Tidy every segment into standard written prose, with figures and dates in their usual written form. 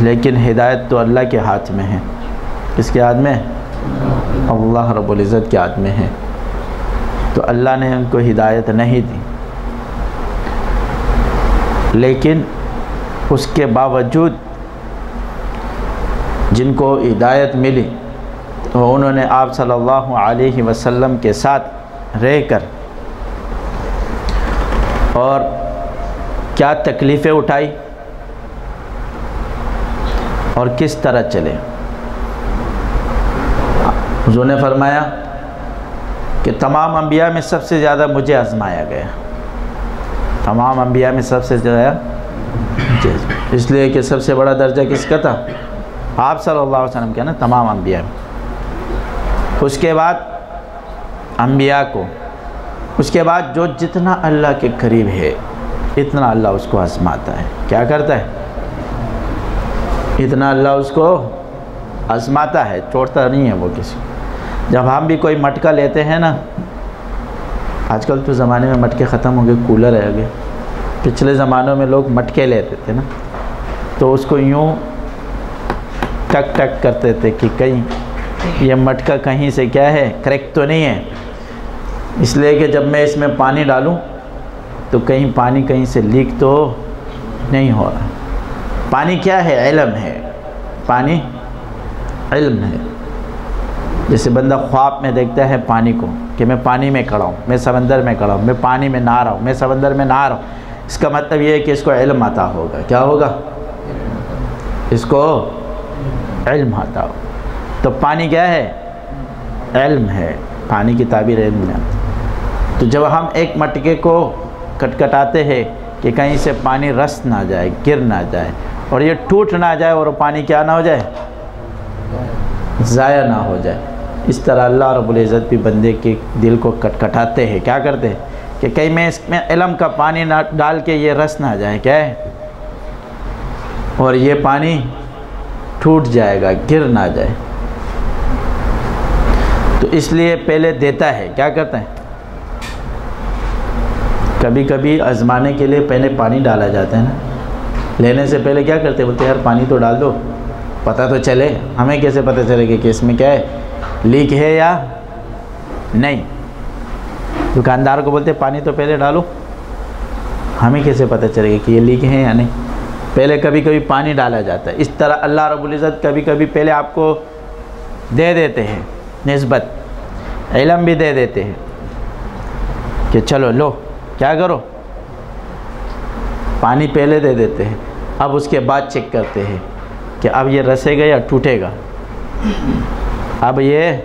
لیکن ہدایت تو اللہ کے ہاتھ میں ہے. کس کے ہاتھ میں؟ اللہ رب العزت کے ہاتھ میں ہے. تو اللہ نے ان کو ہدایت نہیں دی، لیکن اس کے باوجود جن کو ہدایت ملی تو انہوں نے آپ صلی اللہ علیہ وسلم کے ساتھ رہ کر اور کیا تکلیفیں اٹھائی اور کس طرح چلے. حضور نے فرمایا کہ تمام انبیاء میں سب سے زیادہ مجھے آزمایا گیا. تمام انبیاء میں سب سے زیادہ، اس لیے کہ سب سے بڑا درجہ کس کا تھا؟ آپ صلی اللہ علیہ وسلم کیا نا، تمام انبیاء میں. اس کے بعد انبیاء کو، اس کے بعد جو جتنا اللہ کے قریب ہے اتنا اللہ اس کو آزماتا ہے. کیا کرتا ہے؟ اتنا اللہ اس کو آزماتا ہے، چھوڑتا نہیں ہے وہ کسی. جب ہم بھی کوئی مٹکا لیتے ہیں نا، آج کل تو زمانے میں مٹکے ختم ہو گئے، کولر ہے گئے. پچھلے زمانوں میں لوگ مٹکے لیتے تھے نا، تو اس کو یوں ٹک ٹک کرتے تھے کہ کہیں یہ مٹکا کہیں سے کیا ہے، کریک تو نہیں ہے. اس لیے کہ جب میں اس میں پانی ڈالوں تو کہیں پانی کہیں سے لیک تو نہیں ہو رہا. پانی کیا ہے؟ علم ہے. پانی علم ہے. جیسے بندہ خواب میں دیکھتا ہے پانی کو کہ میں پانی میں کھڑا ہوں، میں سمندر میں کھڑا ہوں، میں پانی میں نہا رہا ہوں، میں سمندر میں نہا رہا ہوں. اس کا مطلب یہ ہے کہ اس کو علم عطا ہوگا. کیا ہوگا؟ اس کو علم عطا ہوگا. تو پانی کیا ہے؟ علم ہے. پانی کی تعبیر علم میں. تو جب ہم ایک مٹکے کو کٹکھٹاتے ہیں کہ کہیں سے پانی رس نہ جائے، گر نہ جائے، اور یہ ٹوٹ نہ جائے، اور پانی کیا نہ ہو جائے، ضائع نہ ہو جائے. اس طرح اللہ رب العزت بھی بندے کے دل کو کٹکھٹاتے ہیں. کیا کرتے ہیں کہ کہیں میں اس میں علم کا پانی نہ ڈال کے یہ رس نہ جائے، کیا ہے، اور یہ پانی ٹوٹ جائے گا، گر نہ جائے. تو اس لیے پہلے دیتا ہے. کیا کرتا ہے؟ کبھی کبھی آزمانے کے لیے پہلے پانی ڈالا جاتا ہے نا. لینے سے پہلے کیا کرتے ہیں؟ بولتے یار پانی تو ڈال دو، پتہ تو چلے. ہمیں کیسے پتہ چلے گا کہ اس میں کیا ہے، لیک ہے یا نہیں. دکاندار کو بولتے پانی تو پہلے ڈالو، ہمیں کیسے پتہ چلے گا کہ یہ لیک ہے یا نہیں. پہلے کبھی کبھی پانی ڈالا جاتا ہے. اس طرح اللہ رب العزت کبھی کبھی پہلے آپ کو دے دیتے ہیں نسبت، علم بھی دے دیتے ہیں کہ چلو لو، کیا کرو، پانی پہلے دے دیتے ہیں. اب اس کے بعد چیک کرتے ہیں کہ اب یہ رسے گا یا ٹوٹے گا، اب یہ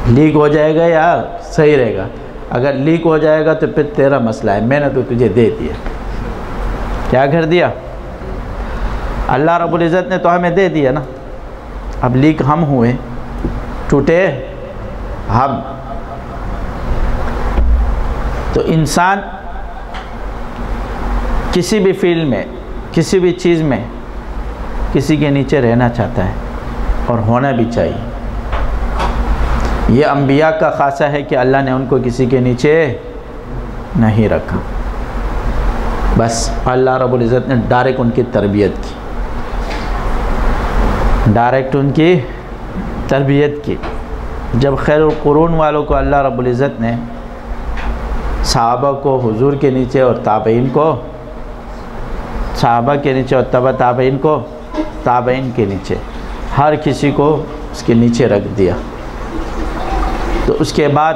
لیک ہو جائے گا یا صحیح رہے گا. اگر لیک ہو جائے گا تو پھر تیرا مسئلہ ہے، میں نے تو تجھے دے دیا. کیا کر دیا؟ اللہ رب العزت نے تو ہمیں دے دیا نا. اب لیک ہم ہوئے، ٹوٹے ہم. تو انسان کسی بھی فیلڈ میں، کسی بھی چیز میں کسی کے نیچے رہنا چاہتا ہے، اور ہونا بھی چاہیے. یہ انبیاء کا خاصہ ہے کہ اللہ نے ان کو کسی کے نیچے نہیں رکھا. بس اللہ رب العزت نے ڈائریکٹ ان کی تربیت کی، ڈائریکٹ ان کی تربیت کی. جب خیر القرون والوں کو اللہ رب العزت نے صحابہ کو حضور کے نیچے اور تابعین کو، صحابہ کے نیچے اور تبع تابعین کو تابعین کے نیچے، ہر کسی کو اس کے نیچے رکھ دیا. تو اس کے بعد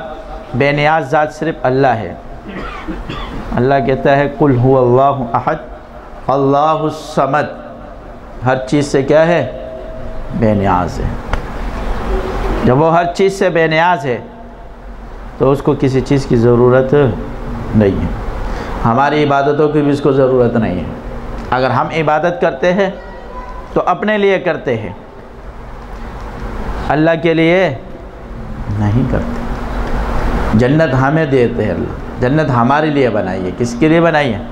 بے نیاز ذات صرف اللہ ہے. اللہ کہتا ہے قل هو اللہ احد اللہ الصمد. ہر چیز سے کیا ہے؟ بے نیاز ہے. جب وہ ہر چیز سے بے نیاز ہے تو اس کو کسی چیز کی ضرورت نہیں ہے. ہماری عبادتوں کی بھی اس کو ضرورت نہیں ہے. اگر ہم عبادت کرتے ہیں تو اپنے لیے کرتے ہیں، اللہ کے لیے نہیں کرتے. جنت ہمیں دیتے ہیں اللہ، جنت ہمارے لیے بنائی ہے. کس کے لیے بنائی ہے؟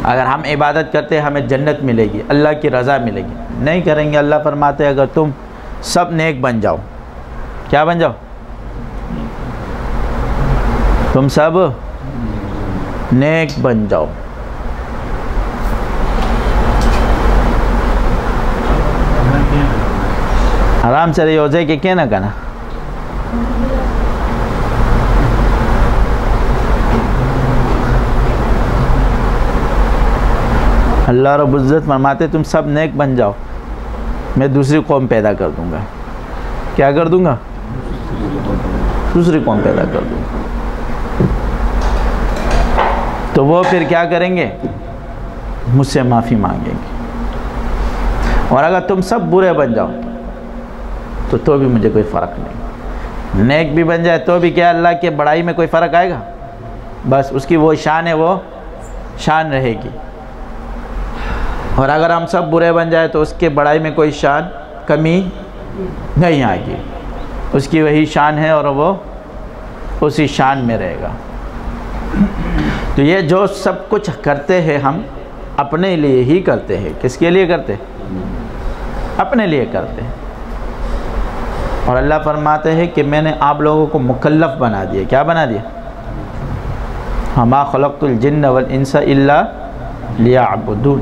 اگر ہم عبادت کرتے ہیں ہمیں جنت ملے گی، اللہ کی رضا ملے گی. نہیں کریں گے. اللہ فرماتے ہیں اگر تم سب نیک بن جاؤ، کیا بن جاؤ؟ تم سب نیک بن جاؤ. آرام سے روزے کے کیا نہ کنا اللہ رب العزت فرماتے تم سب نیک بن جاؤ، میں دوسری قوم پیدا کر دوں گا۔ کیا کر دوں گا؟ دوسری قوم پیدا کر دوں گا۔ تو وہ پھر کیا کریں گے؟ مجھ سے معافی مانگیں گے۔ اور اگر تم سب برے بن جاؤ تو بھی مجھے کوئی فرق نہیں، نیک بھی بن جائے تو بھی کیا اللہ کے بڑائی میں کوئی فرق آئے گا؟ بس اس کی وہ شان ہے، وہ شان رہے گی۔ اور اگر ہم سب برے بن جائے تو اس کے بڑائی میں کوئی شان کمی نہیں آئے گی، اس کی وہی شان ہے اور وہ اسی شان میں رہے گا۔ تو یہ جو سب کچھ کرتے ہیں ہم اپنے لیے ہی کرتے ہیں۔ کس کے لیے کرتے ہیں؟ اپنے لیے کرتے ہیں۔ اور اللہ فرماتے ہیں کہ میں نے آپ لوگوں کو مکلف بنا دیا۔ کیا بنا دیا؟ وَمَا خَلَقْتُ الْجِنَّ وَالْإِنسَ إِلَّا لِيَعْبُدُونَ،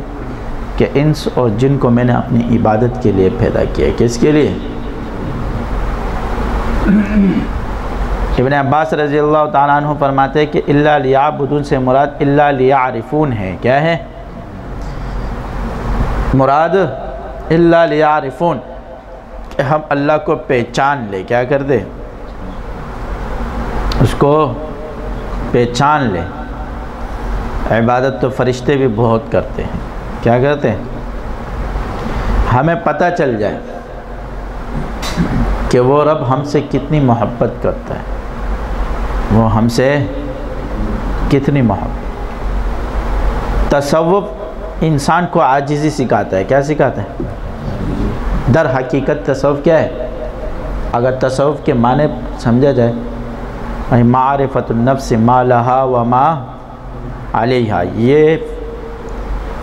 کہ انس اور جن کو میں نے اپنی عبادت کے لیے پیدا کیا۔ کس کے لیے؟ ابن عباس رضی اللہ تعالیٰ عنہ فرماتے ہیں کہ اِلَّا لِيَعْبُدُونَ سے مراد اِلَّا لِيَعْرِفُونَ ہے۔ کیا ہے مراد؟ اِلَّا لِيَعْرِفُونَ، کہ ہم اللہ کو پہچان لے۔ کیا کر دے؟ اس کو پہچان لے۔ عبادت تو فرشتے بھی بہت کرتے ہیں۔ کیا کرتے ہیں؟ ہمیں پتہ چل جائے کہ وہ رب ہم سے کتنی محبت کرتا ہے، وہ ہم سے کتنی محبت۔ تصوف انسان کو عاجزی سکھاتا ہے۔ کیا سکھاتا ہے؟ در حقیقت تصوف کیا ہے؟ اگر تصوف کے معنی سمجھا جائے، معرفت النفس ما لہا وما علیہا، یہ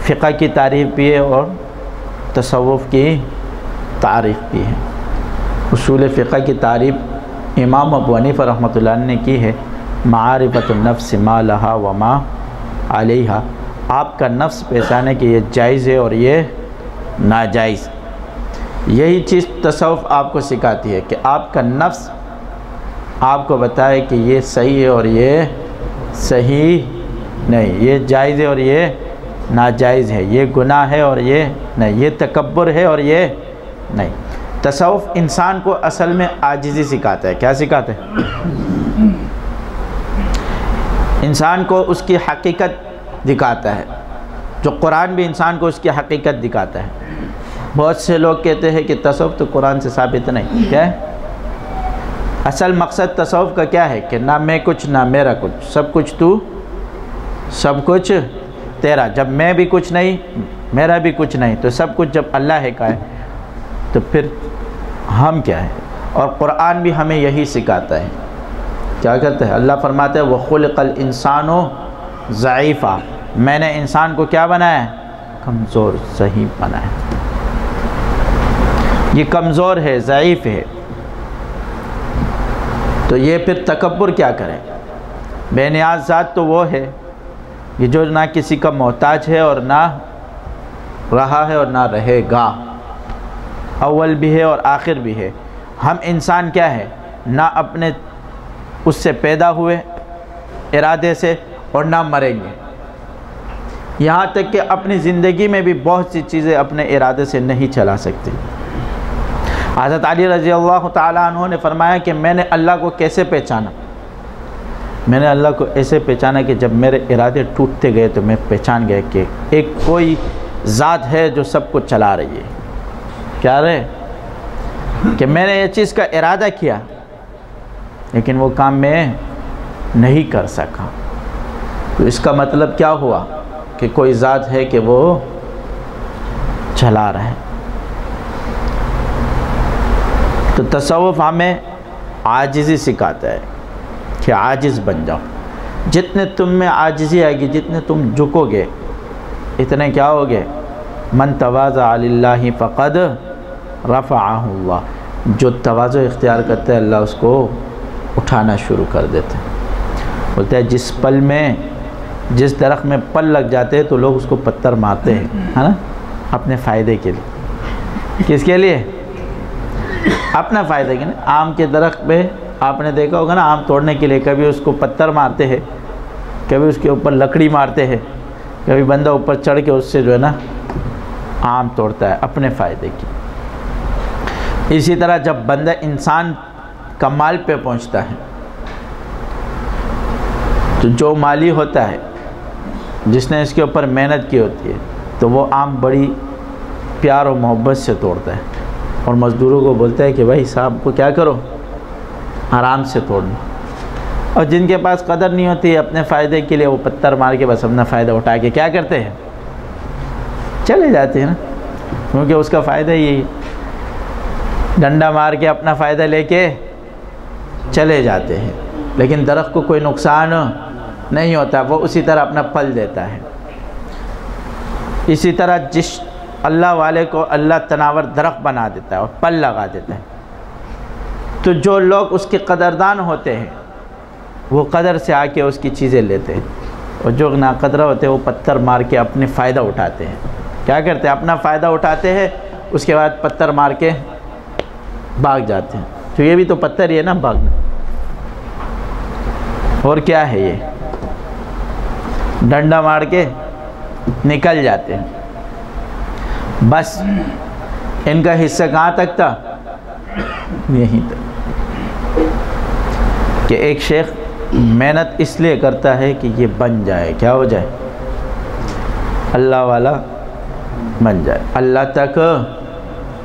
فقہ کی تعریف بھی ہے اور تصوف کی تعریف بھی ہے۔ اصول فقہ کی تعریف امام ابو حنیفہ رحمۃ اللہ علیہ نے کی ہے، معرفت النفس ما لہا وما علیہا، آپ کا نفس پہچانے کہ یہ جائز ہے اور یہ ناجائز۔ یہی چیز تصوف آپ کو سکھاتی ہے کہ آپ کا نفس آپ کو بتائے کہ یہ صحیح ہے اور یہ صحیح نہیں، یہ جائز ہے اور یہ ناجائز ہے، یہ گناہ ہے اور یہ نہیں، یہ تکبر ہے اور یہ نہیں۔ تصوف انسان کو اصل میں عاجزی سکھاتا ہے۔ کیا سکھاتا ہے؟ انسان کو اس کی حقیقت دکھاتا ہے، جو قرآن بھی انسان کو اس کی حقیقت دکھاتا ہے۔ بہت سے لوگ کہتے ہیں کہ تصوف تو قرآن سے ثابت نہیں۔ کیا ہے اصل مقصد تصوف کا؟ کیا ہے کہ نہ میں کچھ نہ میرا کچھ، سب کچھ تو، سب کچھ تیرا۔ جب میں بھی کچھ نہیں، میرا بھی کچھ نہیں، تو سب کچھ جب اللہ کا ہے تو پھر ہم کیا ہے؟ اور قرآن بھی ہمیں یہی سکھاتا ہے۔ کیا کہتا ہے؟ اللہ فرماتا ہے وَخُلِقَ الْإِنسَانُ ضَعِيفًا، میں نے انسان کو کیا بنایا ہے؟ کمزور، ضعیف بنایا ہے۔ یہ کمزور ہے، ضعیف ہے، تو یہ پھر تکبر کیا کرے؟ بے نیاز ذات تو وہ ہے یہ جو نہ کسی کا محتاج ہے اور نہ رہا ہے اور نہ رہے گا، اول بھی ہے اور آخر بھی ہے۔ ہم انسان کیا ہے؟ نہ اپنے اس سے پیدا ہوئے ارادے سے اور نہ مریں گے، یہاں تک کہ اپنی زندگی میں بھی بہت سی چیزیں اپنے ارادے سے نہیں چلا سکتے۔ حضرت علی رضی اللہ تعالیٰ عنہ نے فرمایا کہ میں نے اللہ کو کیسے پہچانا؟ میں نے اللہ کو ایسے پہچانا کہ جب میرے ارادے ٹوٹتے گئے تو میں پہچان گیا کہ ایک کوئی ذات ہے جو سب کو چلا رہی ہے۔ کیا رہے؟ کہ میں نے یہ چیز کا ارادہ کیا لیکن وہ کام میں نہیں کر سکا، تو اس کا مطلب کیا ہوا؟ کہ کوئی ذات ہے کہ وہ چلا رہا ہے۔ تو تصوف ہمیں عاجزی سکھاتا ہے کہ عاجز بن جاؤ۔ جتنے تم میں عاجزی آئے گی، جتنے تم جھکو گے، اتنے کیا ہوگے؟ من تواضع للہ فقد رفعہ اللہ، جو تواضع اختیار کرتا ہے اللہ اس کو اٹھانا شروع کر دیتا ہے۔ بولتا ہے جس پل میں، جس درخت میں پل لگ جاتے ہیں تو لوگ اس کو پتھر مارتے ہیں، ہے نا، اپنے فائدے کے لیے۔ کس کے لیے؟ اپنا فائدہ کی نہیں. آم کے درخت پہ آپ نے دیکھا ہوگا نا، آم توڑنے کے لیے کبھی اس کو پتھر مارتے ہیں، کبھی اس کے اوپر لکڑی مارتے ہیں، کبھی بندہ اوپر چڑھ کے اس سے جو ہے نا آم توڑتا ہے اپنے فائدے کی. اسی طرح جب بندہ انسان کمال پہ پہنچتا ہے تو جو مالی ہوتا ہے، جس نے اس کے اوپر محنت کی ہوتی ہے، تو وہ آم بڑی پیار و محبت سے توڑتا ہے اور مزدوروں کو بولتا ہے کہ بھائی صاحب کو کیا کرو، آرام سے توڑنا. اور جن کے پاس قدر نہیں ہوتی ہے اپنے فائدے کے لیے، وہ پتھر مار کے بس اپنا فائدہ اٹھا کے کیا کرتے ہیں، چلے جاتے ہیں نا، کیونکہ اس کا فائدہ یہی ہے. ڈنڈا مار کے اپنا فائدہ لے کے چلے جاتے ہیں، لیکن درخت کو کوئی نقصان نہیں ہوتا، وہ اسی طرح اپنا پھل دیتا ہے. اسی طرح جس اللہ والے کو اللہ تناور درخت بنا دیتا ہے اور پھل لگا دیتا ہے، تو جو لوگ اس کے قدردان ہوتے ہیں وہ قدر سے آ کے اس کی چیزیں لیتے ہیں، اور جو ناقدرہ ہوتے ہیں وہ پتھر مار کے اپنے فائدہ اٹھاتے ہیں. کیا کرتے ہیں، اپنا فائدہ اٹھاتے ہیں، اس کے بعد پتھر مار کے بھاگ جاتے ہیں. تو یہ بھی تو پتھر ہی ہے نا بھاگنا، اور کیا ہے، یہ ڈنڈا مار کے نکل جاتے ہیں. بس ان کا حصہ کہاں تک تھا، یہیں تک کہ ایک شیخ محنت اس لیے کرتا ہے کہ یہ بن جائے، کیا ہو جائے، اللہ والا بن جائے، اللہ تک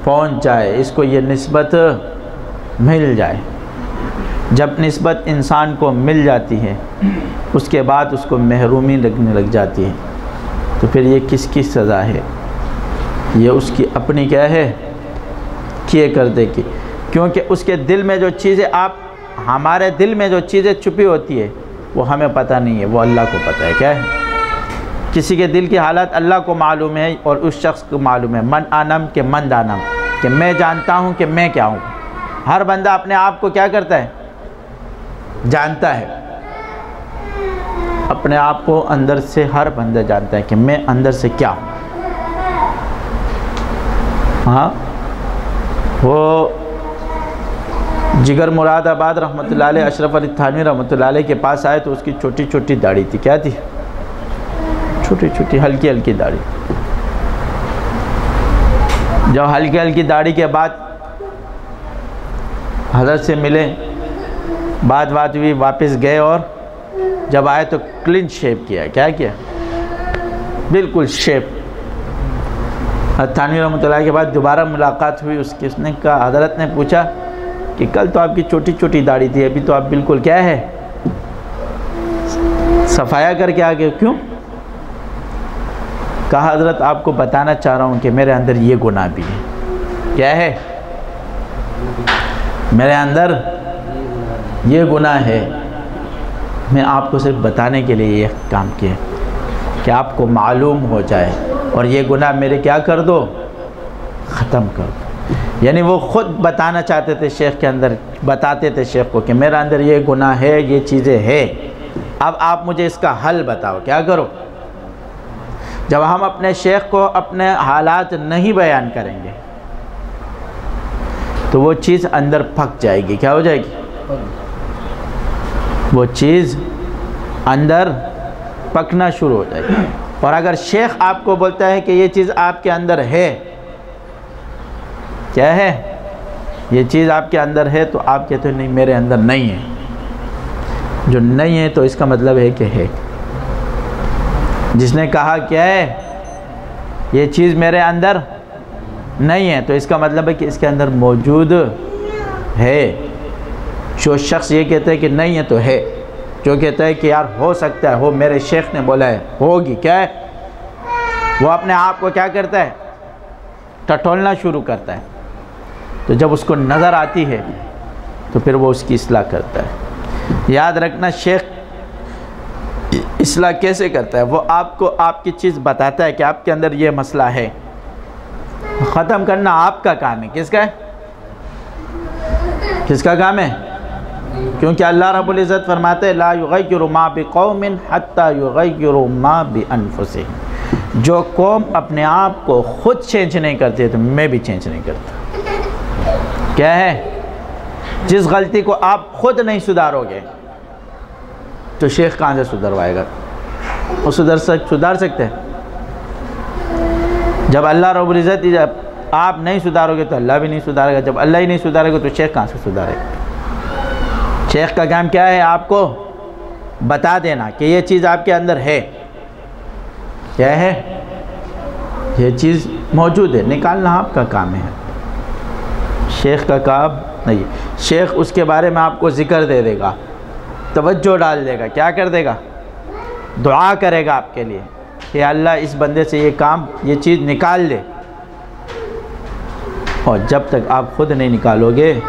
پہنچ جائے، اس کو یہ نسبت مل جائے. جب نسبت انسان کو مل جاتی ہے اس کے بعد اس کو محرومی لگنے لگ جاتی ہے، تو پھر یہ کس کی سزا ہے، یہ اس کی اپنی کیا ہے، کیے کردے کی. کیونکہ اس کے دل میں جو چیزیں ہمارے دل میں جو چیزیں چھپی ہوتی ہے وہ ہمیں پتہ نہیں ہے، وہ اللہ کو پتہ ہے. کیا ہے، کسی کے دل کی حالت اللہ کو معلوم ہے اور اس شخص کو معلوم ہے. من آنم کہ من دانم، کہ میں جانتا ہوں کہ میں کیا ہوں. ہر بندہ اپنے آپ کو کیا کرتا ہے، جانتا ہے اپنے آپ کو. اندر سے ہر بندہ جانتا ہے کہ میں اندر سے کیا ہوں. ہاں، وہ جگر مراد آباد رحمۃ اللہ علیہ، اشرف علی تھانوی رحمۃ اللہ علیہ کے پاس آئے تو اس کی چھوٹی چھوٹی داڑھی تھی. کیا تھی، چھوٹی چھوٹی ہلکی ہلکی داڑھی. جب ہلکی ہلکی داڑھی کے بعد حضرت سے ملے، بات ہوئی، واپس گئے، اور جب آئے تو کلین شیپ کیا. کیا کیا، بالکل شیپ. تھانوی رحمۃ اللہ کے بعد دوبارہ ملاقات ہوئی، اس نے کہا، حضرت نے پوچھا کہ کل تو آپ کی چھوٹی چھوٹی داڑھی تھی، ابھی تو آپ بالکل کیا ہے، صفایا کر کے آگے. کیوں؟ کہا حضرت آپ کو بتانا چاہ رہا ہوں کہ میرے اندر یہ گناہ بھی ہے. کیا ہے، میرے اندر یہ گناہ ہے. میں آپ کو صرف بتانے کے لیے یہ کام کیا کہ آپ کو معلوم ہو جائے، اور یہ گناہ میرے کیا کر دو، ختم کر دو. یعنی وہ خود بتانا چاہتے تھے شیخ کے اندر، بتاتے تھے شیخ کو کہ میرے اندر یہ گناہ ہے، یہ چیزیں ہیں، اب آپ مجھے اس کا حل بتاؤ، کیا کرو. جب ہم اپنے شیخ کو اپنے حالات نہیں بیان کریں گے تو وہ چیز اندر پھک جائے گی. کیا ہو جائے گی، وہ چیز اندر پکنا شروع ہو جائے گی. اور اگر شیخ آپ کو بولتا ہے کہ یہ چیز آپ کے اندر ہے، کیا ہے، یہ چیز آپ کے اندر ہے، تو آپ کہتے ہیں نہیں میرے اندر نہیں ہے. جو نہیں ہے تو اس کا مطلب ہے کہ ہے. جس نے کہا کیا ہے، یہ چیز میرے اندر نہیں ہے، تو اس کا مطلب ہے کہ اس کے اندر موجود ہے. جو شخص یہ کہتا ہے کہ نہیں ہے تو ہے، جو کہتا ہے کہ یار ہو سکتا ہے، وہ میرے شیخ نے بولا ہے ہوگی، کیا ہے، وہ اپنے آپ کو کیا کرتا ہے، ٹٹولنا شروع کرتا ہے. تو جب اس کو نظر آتی ہے تو پھر وہ اس کی اصلاح کرتا ہے. یاد رکھنا، شیخ اصلاح کیسے کرتا ہے، وہ آپ کو آپ کی چیز بتاتا ہے کہ آپ کے اندر یہ مسئلہ ہے، ختم کرنا آپ کا کام ہے. کس کا ہے، کس کا کام ہے؟ کیونکہ اللہ رب العزت فرماتے ہیں لا یغیر ما بقوم حتی یغیروا ما بانفسہم. جو قوم اپنے آپ کو خود چینج نہیں کرتی تو میں بھی چینج نہیں کرتا. کیا ہے؟ جس غلطی کو آپ خود نہیں سدھارو گے تو شیخ کہاں سے سدھروائے گا؟ وہ سدھار سکتے ہیں؟ جب اللہ رب العزت جب آپ نہیں سدھارو گے تو اللہ بھی نہیں سدھارے گا، جب اللہ ہی نہیں سدھارے گا تو شیخ کہاں سے سدھارے گا؟ شیخ کا کام کیا ہے؟ آپ کو بتا دینا کہ یہ چیز آپ کے اندر ہے، کیا ہے؟ یہ چیز موجود ہے، نکالنا آپ کا کام ہے، شیخ کا کام نہیں۔ شیخ اس کے بارے میں آپ کو ذکر دے دے گا، توجہ ڈال دے گا، کیا کر دے گا؟ دعا کرے گا آپ کے لیے کہ اللہ اس بندے سے یہ کام، یہ چیز نکال دے۔ اور جب تک آپ خود نہیں نکالو گے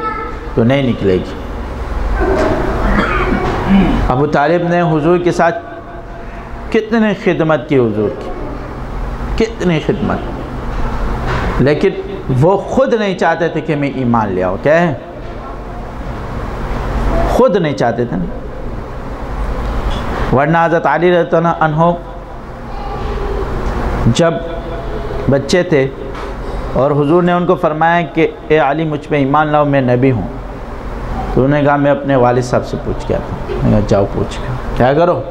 تو نہیں نکلے گی۔ ابو طالب نے حضور کے ساتھ کتنی خدمت کی، حضور کی کتنی خدمت، لیکن وہ خود نہیں چاہتے تھے کہ میں ایمان لے آؤں، کیا ہے؟ خود نہیں چاہتے تھے نا۔ ورنہ حضرت علی رضی اللہ عنہ جب بچے تھے اور حضور نے ان کو فرمایا کہ اے علی مجھ پہ ایمان لاؤ، میں نبی ہوں، تو انہوں نے کہا میں اپنے والد صاحب سے پوچھ کے آتا ہوں۔ میں نے کہا جاؤ پوچھ کے کیا کرو۔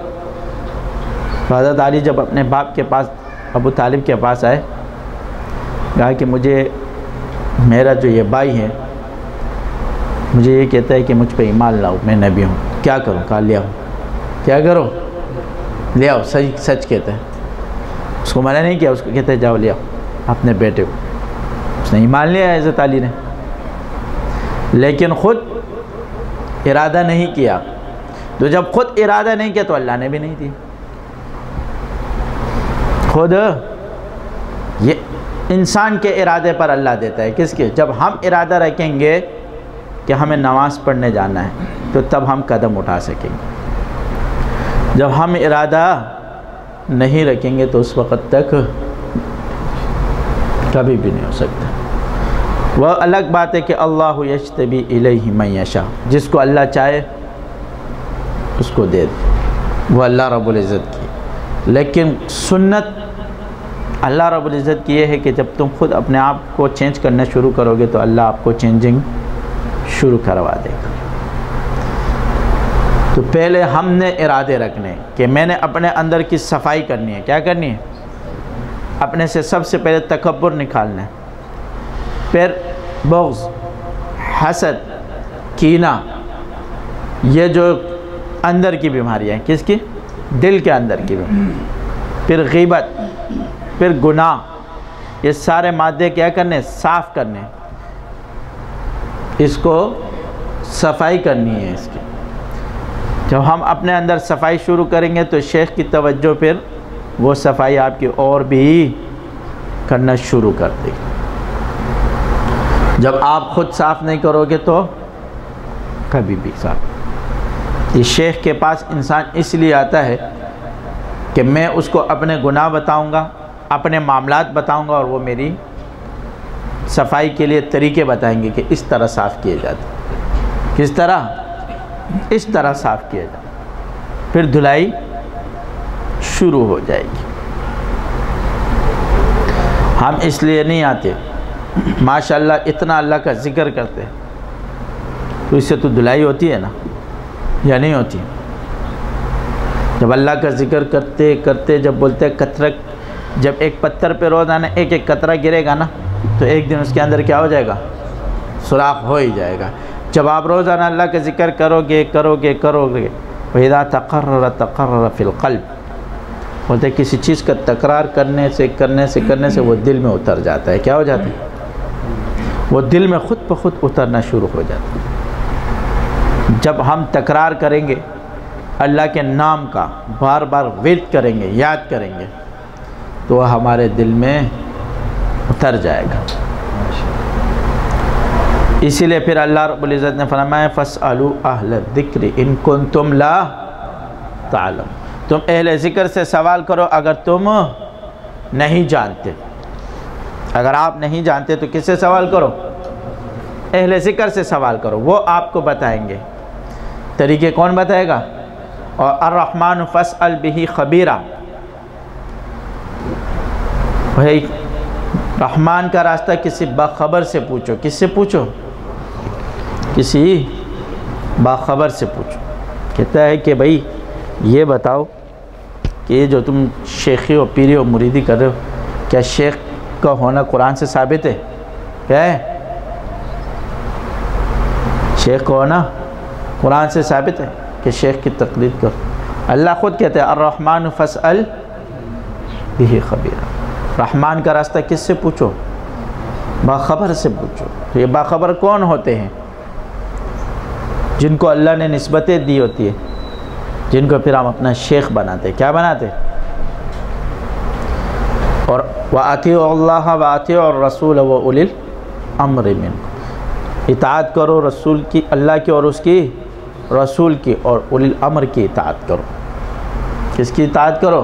تو حضرت علی جب اپنے باپ کے پاس، ابو طالب کے پاس آئے، کہا کہ مجھے میرا جو یہ بھائی ہے مجھے یہ کہتا ہے کہ مجھ پہ ایمان لاؤ، میں نبی ہوں، کیا کروں؟ کہا لے آؤ۔ کیا کرو؟ لے آؤ، سچ کہتا ہے، اس کو منع نہیں کیا، اس کو کہتا ہے جاؤ لے آؤ اپنے بیٹے کو۔ اس نے ایمان لیا حضرت علی نے، لیکن خود ارادہ نہیں کیا۔ تو جب خود ارادہ نہیں کیا تو اللہ نے بھی نہیں دی۔ خود یہ انسان کے ارادے پر اللہ دیتا ہے، کس کے؟ جب ہم ارادہ رکھیں گے کہ ہمیں نماز پڑھنے جانا ہے تو تب ہم قدم اٹھا سکیں گے۔ جب ہم ارادہ نہیں رکھیں گے تو اس وقت تک کبھی بھی نہیں ہو سکتا۔ وہ الگ بات ہے کہ اللہ یجتبی الیہ من یشاء، جس کو اللہ چاہے اس کو دے دے، وہ اللہ رب العزت کی۔ لیکن سنت اللہ رب العزت کی یہ ہے کہ جب تم خود اپنے آپ کو چینج کرنا شروع کرو گے تو اللہ آپ کو چینجنگ شروع کروا دے گا۔ تو پہلے ہم نے ارادے رکھنے کہ میں نے اپنے اندر کی صفائی کرنی ہے، کیا کرنی ہے؟ اپنے سے سب سے پہلے تکبر نکالنا ہے، پھر بغض، حسد، کینہ، یہ جو اندر کی بیماریاں ہیں، کس کی؟ دل کے اندر کی بیماریاں، پھر غیبت، پھر گناہ، یہ سارے مادے کیا کرنے؟ صاف کرنے، اس کو صفائی کرنی ہے اس کی۔ جب ہم اپنے اندر صفائی شروع کریں گے تو شیخ کی توجہ پھر وہ صفائی آپ کی اور بھی کرنا شروع کر دے گی۔ جب آپ خود صاف نہیں کرو گے تو کبھی بھی صاف۔ یہ شیخ کے پاس انسان اس لیے آتا ہے کہ میں اس کو اپنے گناہ بتاؤں گا، اپنے معاملات بتاؤں گا، اور وہ میری صفائی کے لیے طریقے بتائیں گے کہ اس طرح صاف کیے جاتے۔ کس طرح؟ اس طرح صاف کیا جائے، پھر دھلائی شروع ہو جائے گی۔ ہم اس لیے نہیں آتے، ماشاءاللہ اتنا اللہ کا ذکر کرتے تو اس سے تو دھلائی ہوتی ہے نا، یا نہیں ہوتی؟ جب اللہ کا ذکر کرتے کرتے جب بولتے ہیں قطرہ، جب ایک پتھر پہ روزانہ ایک ایک قطرہ گرے گا نا تو ایک دن اس کے اندر کیا ہو جائے گا؟ سوراخ ہو ہی جائے گا۔ جب آپ روزانہ اللہ کا ذکر کرو گے وَإِذَا تَقَرَّرَ تَقَرَّرَ فِي الْقَلْبِ، بولتے ہیں کسی چیز کا تکرار کرنے سے وہ دل میں اتر جاتا ہے۔ کیا ہو جاتا ہے؟ وہ دل میں خود بخود اترنا شروع ہو جاتا ہے۔ جب ہم تکرار کریں گے اللہ کے نام کا، بار بار ورد کریں گے، یاد کریں گے، تو وہ ہمارے دل میں اتر جائے گا۔ اسی لیے پھر اللہ رب العزت نے فرمایا فَاسْأَلُوا أَهْلَ الذِّكْرِ إِن كُنتُمْ لَا تَعْلَمُونَ، تم اہل ذکر سے سوال کرو اگر تم نہیں جانتے۔ اگر آپ نہیں جانتے تو کس سے سوال کرو؟ اہل ذکر سے سوال کرو، وہ آپ کو بتائیں گے۔ طریقے کون بتائے گا؟ اور الرحمن فاسأل به خبیرہ، رحمان کا راستہ کسی باخبر سے پوچھو. کس سے پوچھو؟ کسی باخبر سے پوچھو. کہتا ہے کہ بھائی یہ بتاؤ کہ یہ جو تم شیخی و پیری و مریدی کر رہے ہو، کیا شیخ کا ہونا قرآن سے ثابت ہے؟ کیا ہے؟ شیخ کا ہونا قرآن سے ثابت ہے کہ شیخ کی تقلید کرو. اللہ خود کہتے ہیں الرحمن فاسأل بہ خبیرا. رحمان کا راستہ کس سے پوچھو؟ باخبر سے پوچھو. تو یہ باخبر کون ہوتے ہیں؟ جن کو اللہ نے نسبتیں دی ہوتی ہے، جن کو پھر ہم اپنا شیخ بناتے. کیا بناتے؟ اور وَأَطِيعُوا اللَّهَ وَأَطِيعُوا الرَّسُولَ وَأُولِي الْأَمْرِ مِنْكُمْ. اطاعت کرو رسول کی، اللہ کی اور اس کی رسول کی، اور اولی الامر کی اطاعت کرو. کس کی اطاعت کرو؟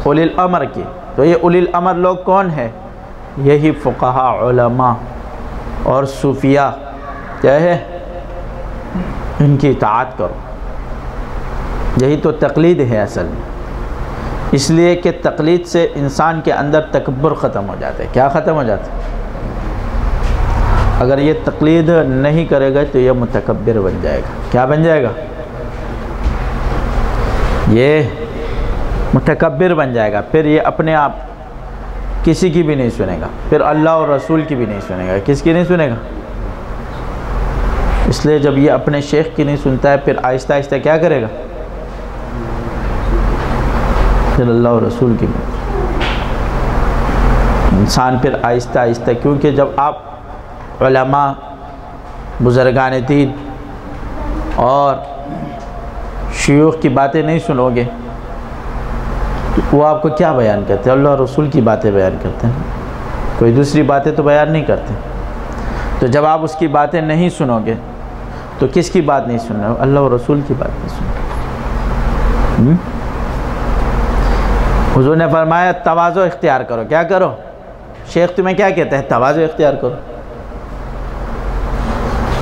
اولی الامر کی. تو یہ اولی الامر لوگ کون ہیں؟ یہی فقہاء، علماء اور صوفیاء. کیا ہے؟ ان کی اطاعت کرو. یہی تو تقلید ہے اصل میں. اس لیے کہ تقلید سے انسان کے اندر تکبر ختم ہو جاتا ہے. کیا ختم ہو جاتا ہے؟ اگر یہ تقلید نہیں کرے گا تو یہ متکبر بن جائے گا. کیا بن جائے گا؟ یہ متکبر بن جائے گا. پھر یہ اپنے آپ کسی کی بھی نہیں سنے گا، پھر اللہ اور رسول کی بھی نہیں سنے گا. کس کی نہیں سنے گا؟ اس لیے جب یہ اپنے شیخ کی نہیں سنتا ہے، پھر آہستہ آہستہ کیا کرے گا؟ پھر اللہ اور رسول کی. انسان پھر آہستہ آہستہ، کیونکہ جب آپ علماء، بزرگان دین اور شیوخ کی باتیں نہیں سنو گے تو وہ آپ کو کیا بیان کرتے ہیں؟ اللہ اور رسول کی باتیں بیان کرتے ہیں، کوئی دوسری باتیں تو بیان نہیں کرتے. تو جب آپ اس کی باتیں نہیں سنو گے تو کس کی بات نہیں سن رہے ہو؟ اللہ اور رسول کی بات نہیں سن رہے. حضور نے فرمایا تواضع اختیار کرو. کیا کرو؟ شیخ تمہیں کیا کہتا ہے؟ تواضع اختیار کرو.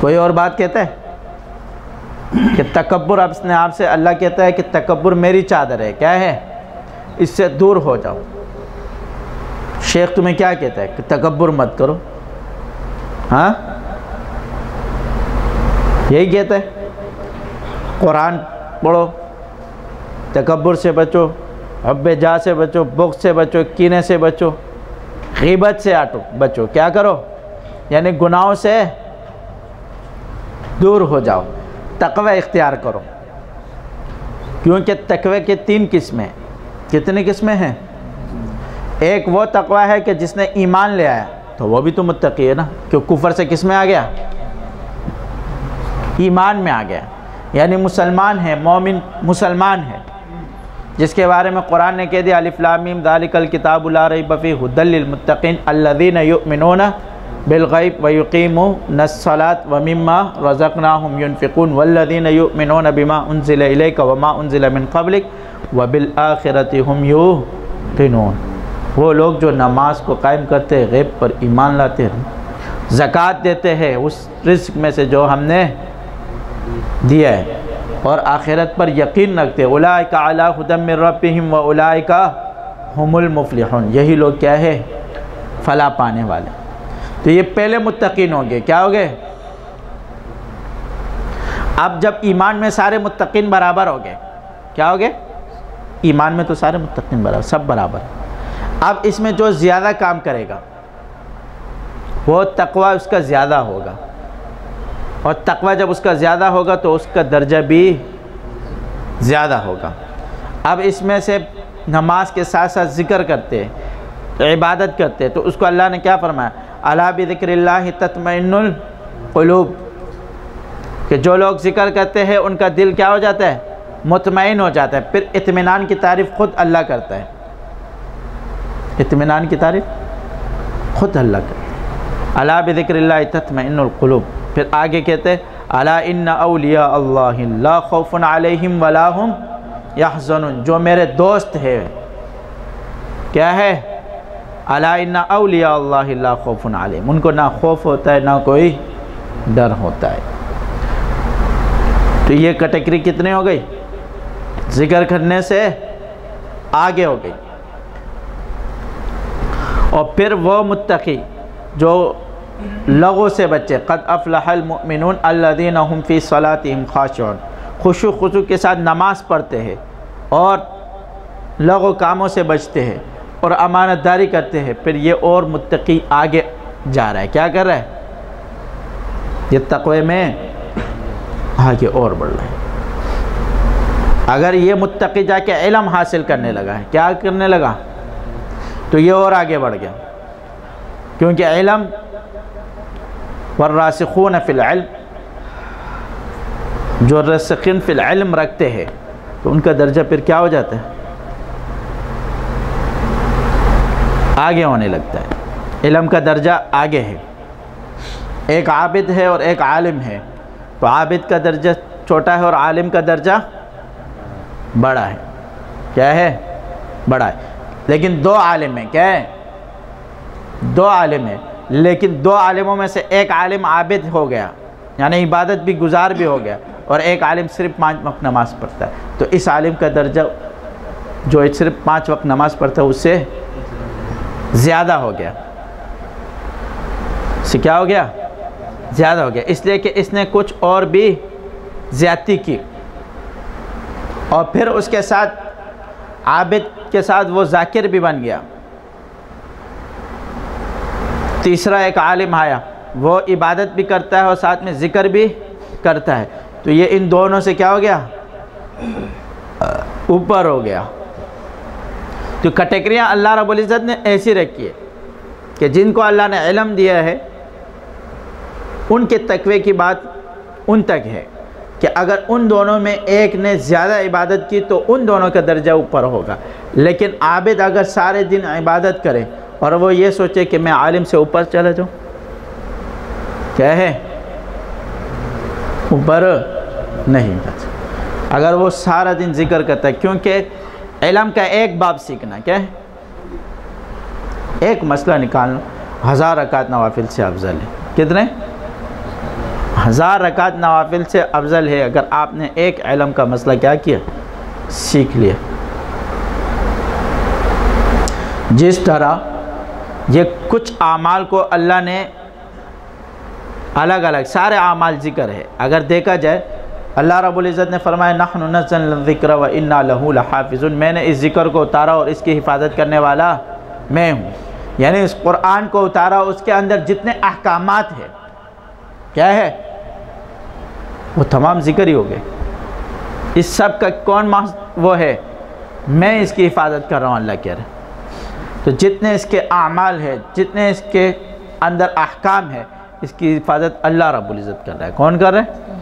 کوئی اور بات کہتا ہے کہ تکبر اپنے آپ سے؟ اللہ کہتا ہے کہ تکبر میری چادر ہے. کیا ہے؟ اس سے دور ہو جاؤ. شیخ تمہیں کیا کہتا ہے؟ کہ تکبر مت کرو. ہاں، یہی کہتا ہے. قرآن پڑھو، تکبر سے بچو، حب جاہ سے بچو، بغض سے بچو، کینے سے بچو، غیبت سے بچو. کیا کرو؟ یعنی گناہوں سے دور ہو جاؤ. تقوی اختیار کرو. کیونکہ تقوی کے 3 قسمیں. کتنی قسمیں ہیں؟ ایک وہ تقوی ہے کہ جس نے ایمان لے آیا تو وہ بھی تو متقی ہے نا، کہ کفر سے کس میں آ گیا؟ ایمان میں آ گیا. یعنی مسلمان ہے، مومن مسلمان ہے، جس کے بارے میں قرآن نے کہہ دیا الف لام میم ذالک الکتاب لا ریب فیہ ھدی للمتقین الذین یؤمنون بالغیب ویقیمون الصلاۃ ومما رزقناہم ینفقون والذین یؤمنون بما انزل الیک وما انزل من قبلک وبالآخرۃ ھم یوقنون. وہ لوگ جو نماز کو قائم کرتے ہیں، غیب پر ایمان لاتے ہیں، زکوٰۃ دیتے ہیں اس رزق میں سے جو ہم نے دیا ہے، اور آخرت پر یقین رکھتے ہیں. اولئک علی ھدی من ربہم واولئک ھم المفلحون. یہی لوگ کیا ہے؟ فلاح پانے والے. تو یہ پہلے متقین ہوں گے. کیا ہو گئے؟ اب جب ایمان میں سارے متقین برابر ہو گئے، کیا ہو گئے؟ ایمان میں تو سارے متقین برابر، سب برابر. اب اس میں جو زیادہ کام کرے گا وہ تقوی اس کا زیادہ ہوگا، اور تقوی جب اس کا زیادہ ہوگا تو اس کا درجہ بھی زیادہ ہوگا. اب اس میں سے نماز کے ساتھ ساتھ ذکر کرتے ہیں، عبادت کرتے ہیں، تو اس کو اللہ نے کیا فرمایا؟ الا بذکر اللہ تطمئن القلوب. کہ جو لوگ ذکر کرتے ہیں ان کا دل کیا ہو جاتا ہے؟ مطمئن ہو جاتا ہے. پھر اطمینان کی تعریف خود اللہ کرتا ہے. اطمینان کی تعریف خود اللہ کرتا ہے. الا بذکر اللہ تطمئن القلوب. پھر آگے کہتے ہیں الا ان اولیاء اللہ لا خوف علیہم ولا هم یحزنون. جو میرے دوست ہے، کیا ہے؟ الا ان اولیاء اللہ لا خوف علیہم. ان کو نہ خوف ہوتا ہے نہ کوئی ڈر ہوتا ہے. تو یہ کیٹیگری کتنے ہو گئی؟ ذکر کرنے سے آگے ہو گئی. اور پھر وہ متقی جو لغو سے بچے، قد افلح المؤمنون الذین هم فی صلاتهم خاشعون، خشوع خضوع کے ساتھ نماز پڑھتے ہیں اور لغو کاموں سے بچتے ہیں اور امانت داری کرتے ہیں، پھر یہ اور متقی آگے جا رہا ہے، کیا کر رہا ہے؟ یہ تقوی میں آگے اور بڑھ رہا ہے۔ اگر یہ متقی جا کے علم حاصل کرنے لگا ہے، کیا کرنے لگا؟ تو یہ اور آگے بڑھ گیا، کیونکہ علم والراسخون فی العلم، جو راسخین فی العلم رکھتے ہیں تو ان کا درجہ پھر کیا ہو جاتا ہے؟ آگے ہونے لگتا ہے، علم کا درجہ آگے ہے۔ ایک عابد ہے اور ایک عالم ہے، تو عابد کا درجہ چھوٹا ہے اور عالم کا درجہ بڑا ہے، کیا ہے؟ بڑا ہے۔ لیکن دو عالم ہیں، کیا ہے؟ دو عالم ہیں، لیکن دو عالموں میں سے ایک عالم عابد ہو گیا، یعنی عبادت بھی گزار بھی ہو گیا، اور ایک عالم صرف 5 وقت نماز پڑھتا ہے، تو اس عالم کا درجہ جو صرف 5 وقت نماز پڑھتا ہے اس سے زیادہ ہو گیا، اس سے کیا ہو گیا؟ زیادہ ہو گیا، اس لیے کہ اس نے کچھ اور بھی زیادتی کی، اور پھر اس کے ساتھ عابد کے ساتھ وہ ذاکر بھی بن گیا۔ تیسرا ایک عالم آیا، وہ عبادت بھی کرتا ہے اور ساتھ میں ذکر بھی کرتا ہے، تو یہ ان دونوں سے کیا ہو گیا؟ اوپر ہو گیا۔ تو کیٹیگریاں اللہ رب العزت نے ایسی رکھی ہے کہ جن کو اللہ نے علم دیا ہے ان کے تقوی کی بات ان تک ہے کہ اگر ان دونوں میں ایک نے زیادہ عبادت کی تو ان دونوں کا درجہ اوپر ہوگا، لیکن عابد اگر سارے دن عبادت کرے اور وہ یہ سوچے کہ میں عالم سے اوپر چلا جاؤں، کیا ہے؟ اوپر نہیں جاتا۔ اگر وہ سارا دن ذکر کرتا ہے، کیونکہ علم کا ایک باب سیکھنا کیا ہے؟ ایک مسئلہ نکالنا 1000 رکعت نوافل سے افضل ہے۔ کتنے؟ 1000 رکعت نوافل سے افضل ہے اگر آپ نے ایک علم کا مسئلہ کیا کیا؟ سیکھ لیا۔ جس طرح یہ کچھ اعمال کو اللہ نے الگ الگ، سارے اعمال ذکر ہے، اگر دیکھا جائے اللہ رب العزت نے فرمایا نحن نزلنا الذکر وإنا لہ لحافظون، میں نے اس ذکر کو اتارا اور اس کی حفاظت کرنے والا میں ہوں، یعنی اس قرآن کو اتارا، اس کے اندر جتنے احکامات ہیں کیا ہے؟ وہ تمام ذکر ہی ہو گئے۔ اس سب کا کون وہ ہے؟ میں اس کی حفاظت کر رہا ہوں، اللہ کہہ رہے۔ تو جتنے اس کے اعمال ہے، جتنے اس کے اندر احکام ہے، اس کی حفاظت اللہ رب العزت کر رہا ہے۔ کون کر رہا ہے؟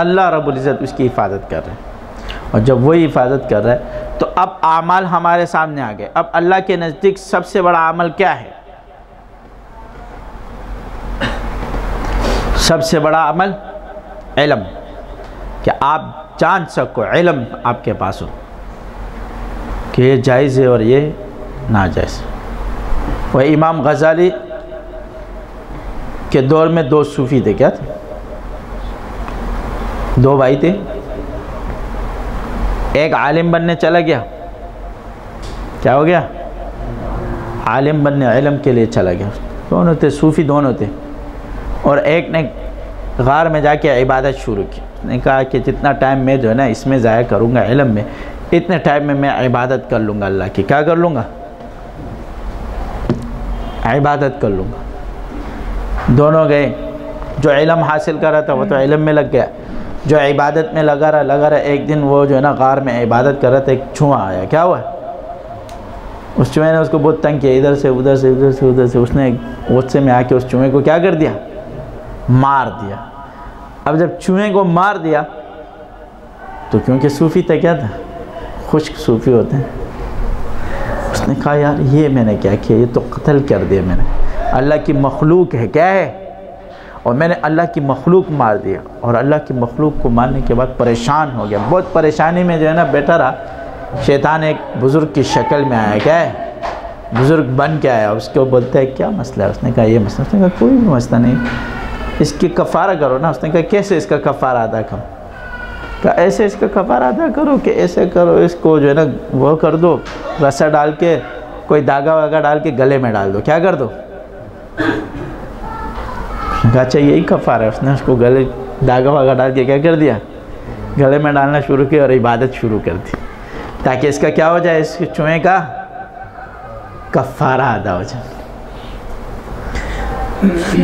اللہ رب العزت اس کی حفاظت کر رہے ہیں، اور جب وہی حفاظت کر رہا ہے تو اب اعمال ہمارے سامنے آ گئے۔ اب اللہ کے نزدیک سب سے بڑا عمل کیا ہے؟ سب سے بڑا عمل علم، کہ آپ جان سکو، علم آپ کے پاس ہو کہ یہ جائز ہے اور یہ ناجائز۔ وہ امام غزالی کے دور میں 2 صوفی تھے، کیا تھے؟ 2 بھائی تھے، ایک عالم بننے چلا گیا، کیا ہو گیا؟ عالم بننے، علم کے لیے چلا گیا، دونوں تھے صوفی، دونوں تھے، اور ایک نے غار میں جا کے عبادت شروع کی، اس نے کہا کہ جتنا ٹائم میں جو ہے نا اس میں ضائع کروں گا علم میں، اتنے ٹائم میں عبادت کر لوں گا اللہ کی۔ کیا کر لوں گا؟ عبادت کر لوں گا۔ دونوں گئے، جو علم حاصل کر رہا تھا وہ تو علم میں لگ گیا، جو عبادت میں لگا رہا، ایک دن وہ جو ہے نا غار میں عبادت کر رہا تھا، ایک چوہا آیا، کیا ہوا؟ اس چوہے نے اس کو بہت تنگ کیا، ادھر سے ادھر سے ادھر سے ادھر سے، اس نے غصے میں آ کے اس چوہے کو کیا کر دیا؟ مار دیا۔ اب جب چوہے کو مار دیا تو کیونکہ صوفی تھا، کیا تھا؟ خشک صوفی ہوتے ہیں، اس نے کہا یار یہ میں نے کیا کیا، یہ تو قتل کر دیا میں نے، اللہ کی مخلوق ہے، کیا ہے؟ اور میں نے اللہ کی مخلوق مار دیا، اور اللہ کی مخلوق کو مارنے کے بعد پریشان ہو گیا، بہت پریشانی میں جو ہے نا بیٹھا رہا، شیطان ایک بزرگ کی شکل میں آیا، کیا ہے؟ بزرگ بن کے آیا، اس کو بولتا ہے کیا مسئلہ ہے؟ اس نے کہا یہ مسئلہ، اس نے کہا کوئی بھی مسئلہ نہیں، اس کی کفارہ کرو نا۔ اس نے کہا کیسے اس کا کفارہ ادا کرو؟ کہا ایسے اس کا کفارہ ادا کرو کہ ایسے کرو، اس کو جو ہے نا وہ کر دو، رسا ڈال کے کوئی داغا واغا ڈال کے گلے میں ڈال دو، کیا کر دو؟ کہا اچھا یہی کفارہ ہے. اس نے اس کو گلے داغا واغا ڈال کے کیا کر دیا؟ گلے میں ڈالنا شروع کیا اور عبادت شروع کر دی، تاکہ اس کا کیا ہو جائے، اس کے چوہے کا کفارہ ادا ہو جائے.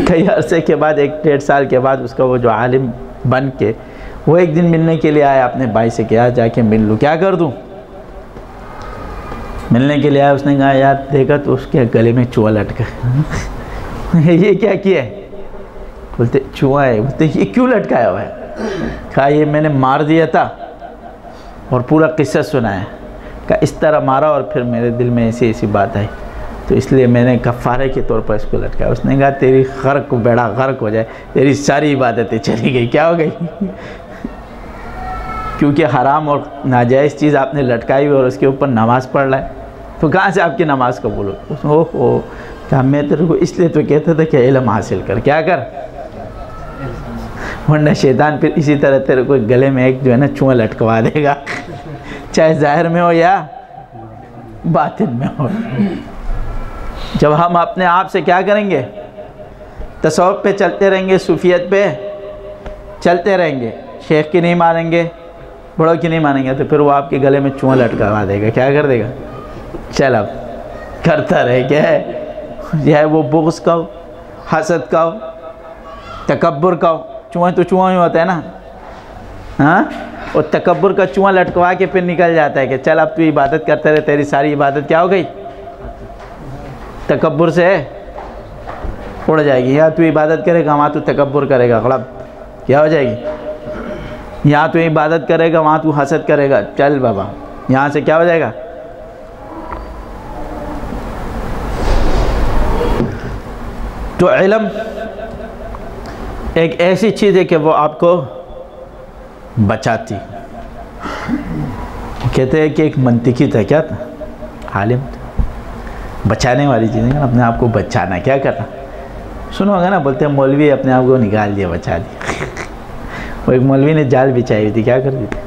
کئی عرصے کے بعد 1-1.5 سال کے بعد اس کا وہ جو عالم بن کے وہ ایک دن ملنے کے لیے آیا اپنے بھائی سے، کیا جا کے مل لوں، کیا کر دوں؟ ملنے کے لیے آیا. اس نے کہا یار دیکھا تو اس کے گلے میں چوہا لٹکا ہے. یہ کیا کیا ہے؟ بولتے چوہا ہے. بولتے یہ کیوں لٹکایا ہوا ہے؟ کہا یہ میں نے مار دیا تھا اور پورا قصہ سنایا. کہا اس طرح مارا اور پھر میرے دل میں ایسی بات آئی تو اس لیے میں نے کفارے کے طور پر اس کو لٹکایا. اس نے کہا تیری غرق بیڑا غرق ہو جائے، تیری ساری عبادتیں چلی گئی. کیا ہو گئی؟ کیونکہ حرام اور ناجائز چیز آپ نے لٹکائی ہوئی اور اس کے اوپر نماز پڑھ رہا ہے، تو کہاں سے آپ کی نماز قبول ہو؟ کہا میں تیرے کو اس لیے تو کہتا تھا کہ علم حاصل کر، کیا کر، ورنہ شیطان پھر اسی طرح تیرے کو گلے میں ایک جو ہے نا چوہا لٹکوا دے گا، چاہے ظاہر میں ہو یا باطن میں ہو. جب ہم اپنے آپ سے کیا کریں گے، تصوف پہ چلتے رہیں گے، صوفیت پہ چلتے رہیں گے، شیخ کی نہیں مانیں گے، بڑوں کی نہیں مانیں گے، تو پھر وہ آپ کے گلے میں چوہا لٹکوا دے گا. کیا کر دے گا؟ چل اب کرتا رہے. کیا ہے؟ یہ ہے وہ بغض کا ہو، حسد کا ہو، تکبر کا ہو. چوہا تو چوہا ہی ہوتا ہے نا، ہاں. اور تکبر کا چوہا لٹکوا کے پھر نکل جاتا ہے کہ چل اب تو عبادت کرتا رہے، تیری ساری عبادت کیا ہو گئی؟ تکبر سے اڑ جائے گی. یہاں تو عبادت کرے گا وہاں تو تکبر کرے گا، غلط کیا ہو جائے گی. یہاں تو عبادت کرے گا وہاں تو حسد کرے گا. چل بابا یہاں سے کیا ہو جائے گا. تو علم ایک ایسی چیز ہے کہ وہ آپ کو بچاتی. کہتے ہیں کہ ایک منطقی تھا، کیا تھا؟ عالم تھا. بچانے والی چیزیں اپنے آپ کو بچانا، کیا کرنا. سنو گا نا، بولتے ہیں مولوی اپنے آپ کو نکال دیا، بچا دیا. وہ ایک مولوی نے جال بچھائی ہوئی تھی، کیا کر دی تھی،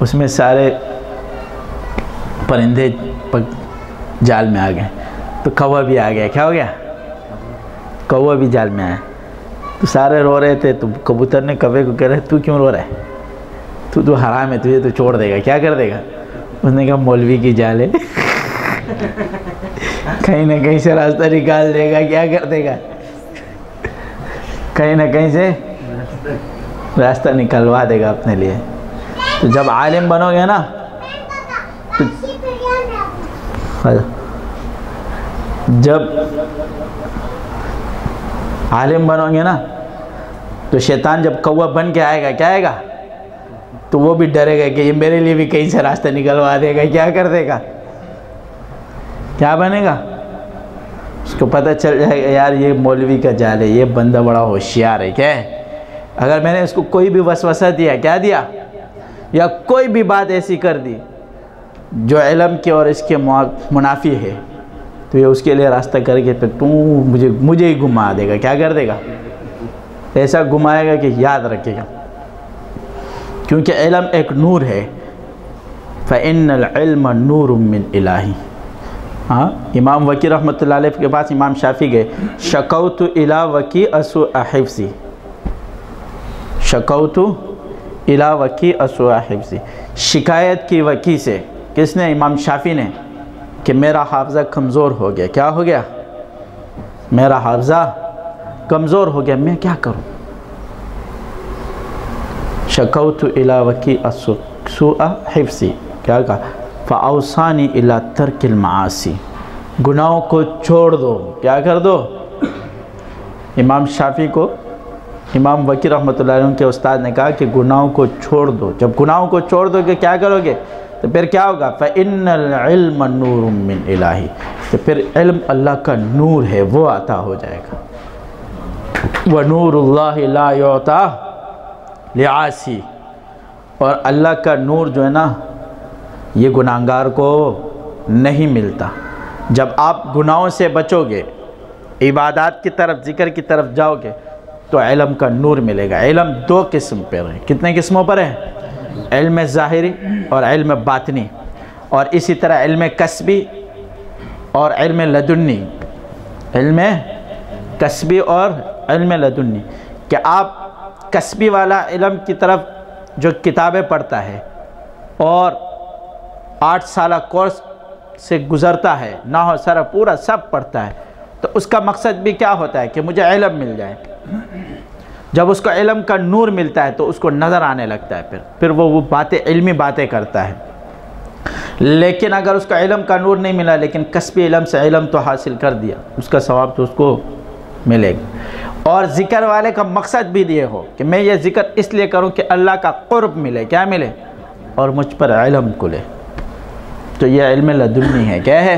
اس میں سارے پرندے جال میں آ گئے تو کوا بھی آ گیا. کیا ہو گیا؟ کوا بھی جال میں آیا. تو سارے رو رہے تھے تو کبوتر نے کوے کو کہہ رہے تو کیوں رو رہا ہے، تو حرام ہے، تجھے تو چھوڑ دے گا. کیا کر دے گا؟ اس نے کہا مولوی کی جال ہے، کہیں نہ کہیں سے راستہ نکال دے گا. کیا کر دے گا؟ کہیں نہ کہیں سے راستہ نکلوا دے گا اپنے لیے. تو جب عالم بنو گے نا جب عالم بنو گے نا تو شیطان جب کوا بن کے آئے گا، کیا آئے گا، تو وہ بھی ڈرے گا کہ یہ میرے لیے بھی کہیں سے راستہ نکلوا دے گا. کیا کر دے گا؟ کیا بنے گا؟ اس کو پتہ چل جائے گا یار یہ مولوی کا جال ہے، یہ بندہ بڑا ہوشیار ہے. کیا ہے؟ اگر میں نے اس کو کوئی بھی وسوسہ دیا، کیا دیا، یا کوئی بھی بات ایسی کر دی جو علم کے اور اس کے منافی ہے، تو یہ اس کے لیے راستہ کر کے پھر تو مجھے ہی گھما دے گا. کیا کر دے گا؟ ایسا گھمائے گا کہ یاد رکھے گا. کیونکہ علم ایک نور ہے. فَإِنَّ الْعِلْمَ نُورٌ مِّنْ إِلَٰهِ. ہاں، امام وکی رحمۃ اللہ علیہ کے پاس امام شافعی گئے. شکوت الی وکی اسوء حفظی، شکوت الی وکی اسوء حفظی، شکایت کی وکی سے. کس نے؟ امام شافعی نے، کہ میرا حافظہ کمزور ہو گیا. کیا ہو گیا؟ میرا حافظہ کمزور ہو گیا، میں کیا کروں. شکوت الی وکی اسوء حفظی، کیا کہا؟ فَأَوْصَانِي إِلَىٰ تَرْكِ الْمَعَاصِي، گناہوں کو چھوڑ دو. کیا کر دو؟ امام شافعی کو امام وکی رحمۃ اللہ علیہ کے استاد نے کہا کہ گناہوں کو چھوڑ دو. جب گناہوں کو چھوڑ دو گے کیا کرو گے؟ تو پھر کیا ہوگا؟ فَإِنَّ الْعِلْمَ نُورٌ مِّنْ إِلَٰهِ، تو پھر علم اللہ کا نور ہے، وہ عطا ہو جائے گا. وَنُورُ اللَّهِ لَا يُعْطَىٰ لِعَاصِي، اور اللہ کا نور جو ہے نا یہ گناہگار کو نہیں ملتا. جب آپ گناہوں سے بچو گے، عبادات کی طرف، ذکر کی طرف جاؤ گے تو علم کا نور ملے گا. علم دو قسم پر ہے. کتنے قسموں پر ہے؟ علم ظاہری اور علم باطنی، اور اسی طرح علم کسبی اور علم لدنی، علم کسبی اور علم لدنی، کہ آپ کسبی والا علم کی طرف جو کتابیں پڑھتا ہے اور 8 سالہ کورس سے گزرتا ہے، نحو صرف پورا سب پڑھتا ہے، تو اس کا مقصد بھی کیا ہوتا ہے کہ مجھے علم مل جائے۔ جب اس کو علم کا نور ملتا ہے تو اس کو نظر آنے لگتا ہے، پھر وہ باتیں علمی باتیں کرتا ہے۔ لیکن اگر اس کا علم کا نور نہیں ملا لیکن کسبی علم سے علم تو حاصل کر دیا، اس کا ثواب تو اس کو ملے گا۔ اور ذکر والے کا مقصد بھی یہ ہو کہ میں یہ ذکر اس لیے کروں کہ اللہ کا قرب ملے، کیا ملے، اور مجھ پر علم کھلے، تو یہ علم لدنی ہے۔ کیا ہے؟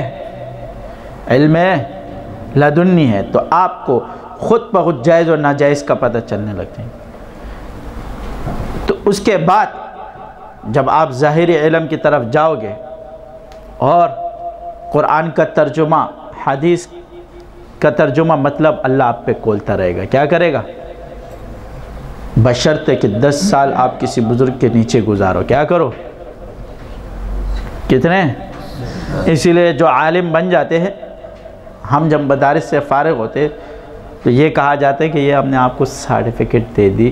علم لدنی ہے۔ تو آپ کو خود بخود جائز اور ناجائز کا پتہ چلنے لگتے ہیں۔ تو اس کے بعد جب آپ ظاہری علم کی طرف جاؤ گے اور قرآن کا ترجمہ، حدیث کا ترجمہ، مطلب اللہ آپ پہ کھولتا رہے گا۔ کیا کرے گا؟ بشرطے کہ 10 سال آپ کسی بزرگ کے نیچے گزارو۔ کیا کرو؟ کتنے؟ اسی لیے جو عالم بن جاتے ہیں، ہم جب مدارس سے فارغ ہوتے تو یہ کہا جاتا ہے کہ یہ ہم نے آپ کو سرٹیفکیٹ دے دی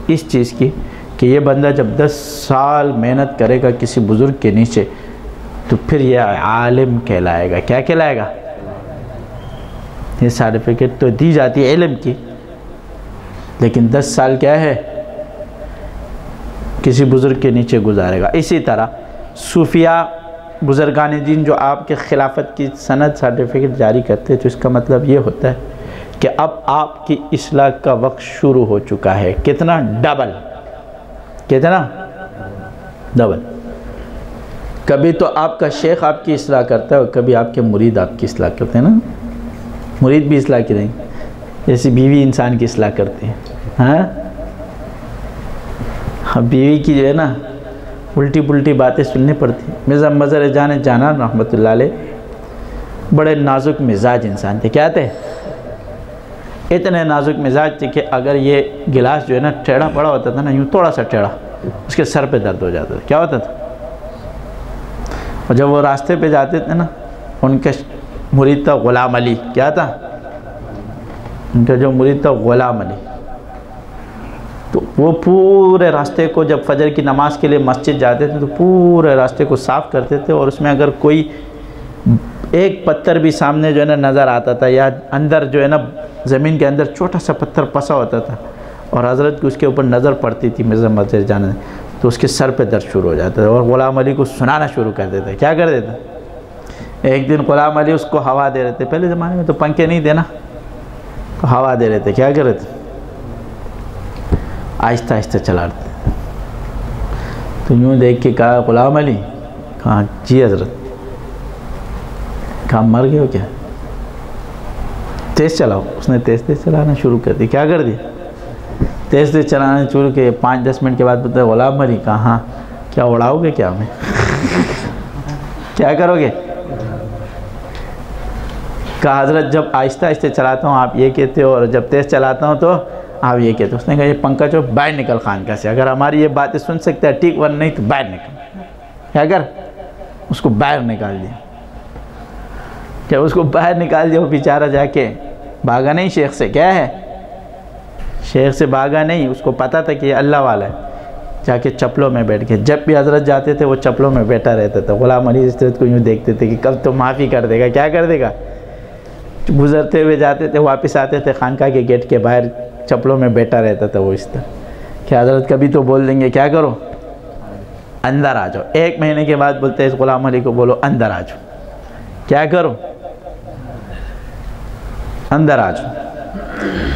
اس چیز کی کہ یہ بندہ جب 10 سال محنت کرے گا کسی بزرگ کے نیچے تو پھر یہ عالم کہلائے گا۔ کیا کہلائے گا؟ یہ سرٹیفکیٹ تو دی جاتی ہے علم کی، لیکن 10 سال کیا ہے؟ کسی بزرگ کے نیچے گزارے گا۔ اسی طرح صوفیہ بزرگان دین جو آپ کے خلافت کی سند سرٹیفکیٹ جاری کرتے تو اس کا مطلب یہ ہوتا ہے کہ اب آپ کی اصلاح کا وقت شروع ہو چکا ہے۔ کتنا؟ ڈبل۔ کتنا؟ ڈبل۔ کبھی تو آپ کا شیخ آپ کی اصلاح کرتا ہے اور کبھی آپ کے مرید آپ کی اصلاح کرتے ہیں نا۔ مرید بھی اصلاح کریں گے، جیسے بیوی انسان کی اصلاح کرتے ہیں۔ ہاں، بیوی کی جو ہے نا الٹی پلٹی باتیں سننی پڑتی ہیں۔ مرزا مظہر جان جانان رحمۃ اللہ علیہ بڑے نازک مزاج انسان تھے۔ کیا تھے؟ اتنے نازک مزاج تھے کہ اگر یہ گلاس جو ہے نا ٹیڑھا پڑا ہوتا تھا نا، یوں تھوڑا سا ٹیڑھا، اس کے سر پہ درد ہو جاتا تھا۔ کیا ہوتا تھا؟ اور جب وہ راستے پہ جاتے تھے نا، ان کے مرید تھا غلام علی۔ کیا تھا؟ ان کا جو مرید تھا غلام علی، تو وہ پورے راستے کو جب فجر کی نماز کے لیے مسجد جاتے تھے تو پورے راستے کو صاف کرتے تھے، اور اس میں اگر کوئی ایک پتھر بھی سامنے جو ہے نا نظر آتا تھا یا اندر جو ہے نا زمین کے اندر چھوٹا سا پتھر پسا ہوتا تھا اور حضرت کو اس کے اوپر نظر پڑتی تھی مرزا مظہر جان، تو اس کے سر پہ درد شروع ہو جاتا تھا اور غلام علی کو سنانا شروع کر دیتا۔ کیا کر دیتا؟ ایک دن غلام علی اس کو ہوا دے رہے تھے، پہلے زمانے میں تو پنکھے نہیں دینا، ہوا دے رہے تھے۔ کیا کر رہے تھے؟ آہستہ آہستہ چلا رہے تھے۔ تو یوں دیکھ کے کہا غلام علی، کہا جی حضرت، کہا مر گئے ہو کیا؟ تیز چلاؤ۔ اس نے تیز تیز چلانا شروع کر دی۔ کیا کر دی؟ تیز تیز چلانا شروع کیا۔ 5-10 منٹ کے بعد بتا غلام علی، کہا ہاں، کیا اڑاؤ گے کیا ہمیں؟ کیا کرو گے؟ کہا حضرت جب آہستہ آہستہ چلاتا ہوں آپ یہ کہتے ہو، اور جب تیز چلاتا ہوں تو آپ یہ کہتے ہو۔ اس نے کہا یہ پنکھا جو باہر نکل خانقاہ سے، اگر ہماری یہ باتیں سن سکتا ہے ٹھیک، ورنہ نہیں تو باہر نکل۔ کیا کر؟ اس کو باہر نکال دیا۔ جب اس کو باہر نکال دیا، وہ بیچارہ جا کے بھاگا نہیں شیخ سے۔ کیا ہے؟ شیخ سے بھاگا نہیں، اس کو پتہ تھا کہ یہ اللہ والا ہے۔ جا کے چپلوں میں بیٹھ کے، جب بھی حضرت جاتے تھے وہ چپلوں میں بیٹھا رہتا تھا۔ غلام علی حضرت کو یوں دیکھتے تھے کہ کب تو معافی کر دے گا۔ کیا کر دے گا؟ گزرتے ہوئے جاتے تھے، واپس آتے تھے، خانقاہ کے گیٹ کے باہر چپلوں میں بیٹھا رہتا تھا وہ اس طرح کہ حضرت کبھی تو بول دیں گے کیا کرو؟ اندر آ جاؤ۔ 1 مہینے کے بعد بولتے ہیں اس غلام علی کو، بولو اندر آ جاؤ۔ کیا کرو؟ اندر آ جاؤ۔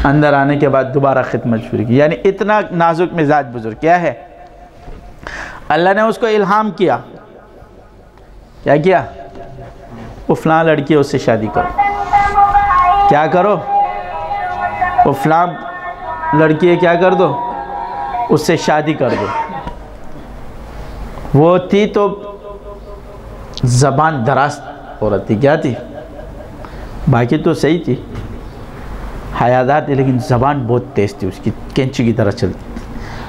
اندر آنے کے بعد دوبارہ خدمت شروع کی۔ یعنی اتنا نازک مزاج بزرگ۔ کیا ہے؟ اللہ نے اس کو الہام کیا۔ کیا کیا؟ وہ فلاں لڑکی ہے، اس سے شادی کرو۔ کیا کرو؟ وہ فلاں لڑکی ہے، کیا کر دو؟ اس سے شادی کر دو۔ وہ تھی تو زبان دراز عورت تھی۔ کیا تھی؟ باقی تو صحیح تھی، حیادار تھی، لیکن زبان بہت تیز تھی اس کی، کینچی کی طرح چلتی تھی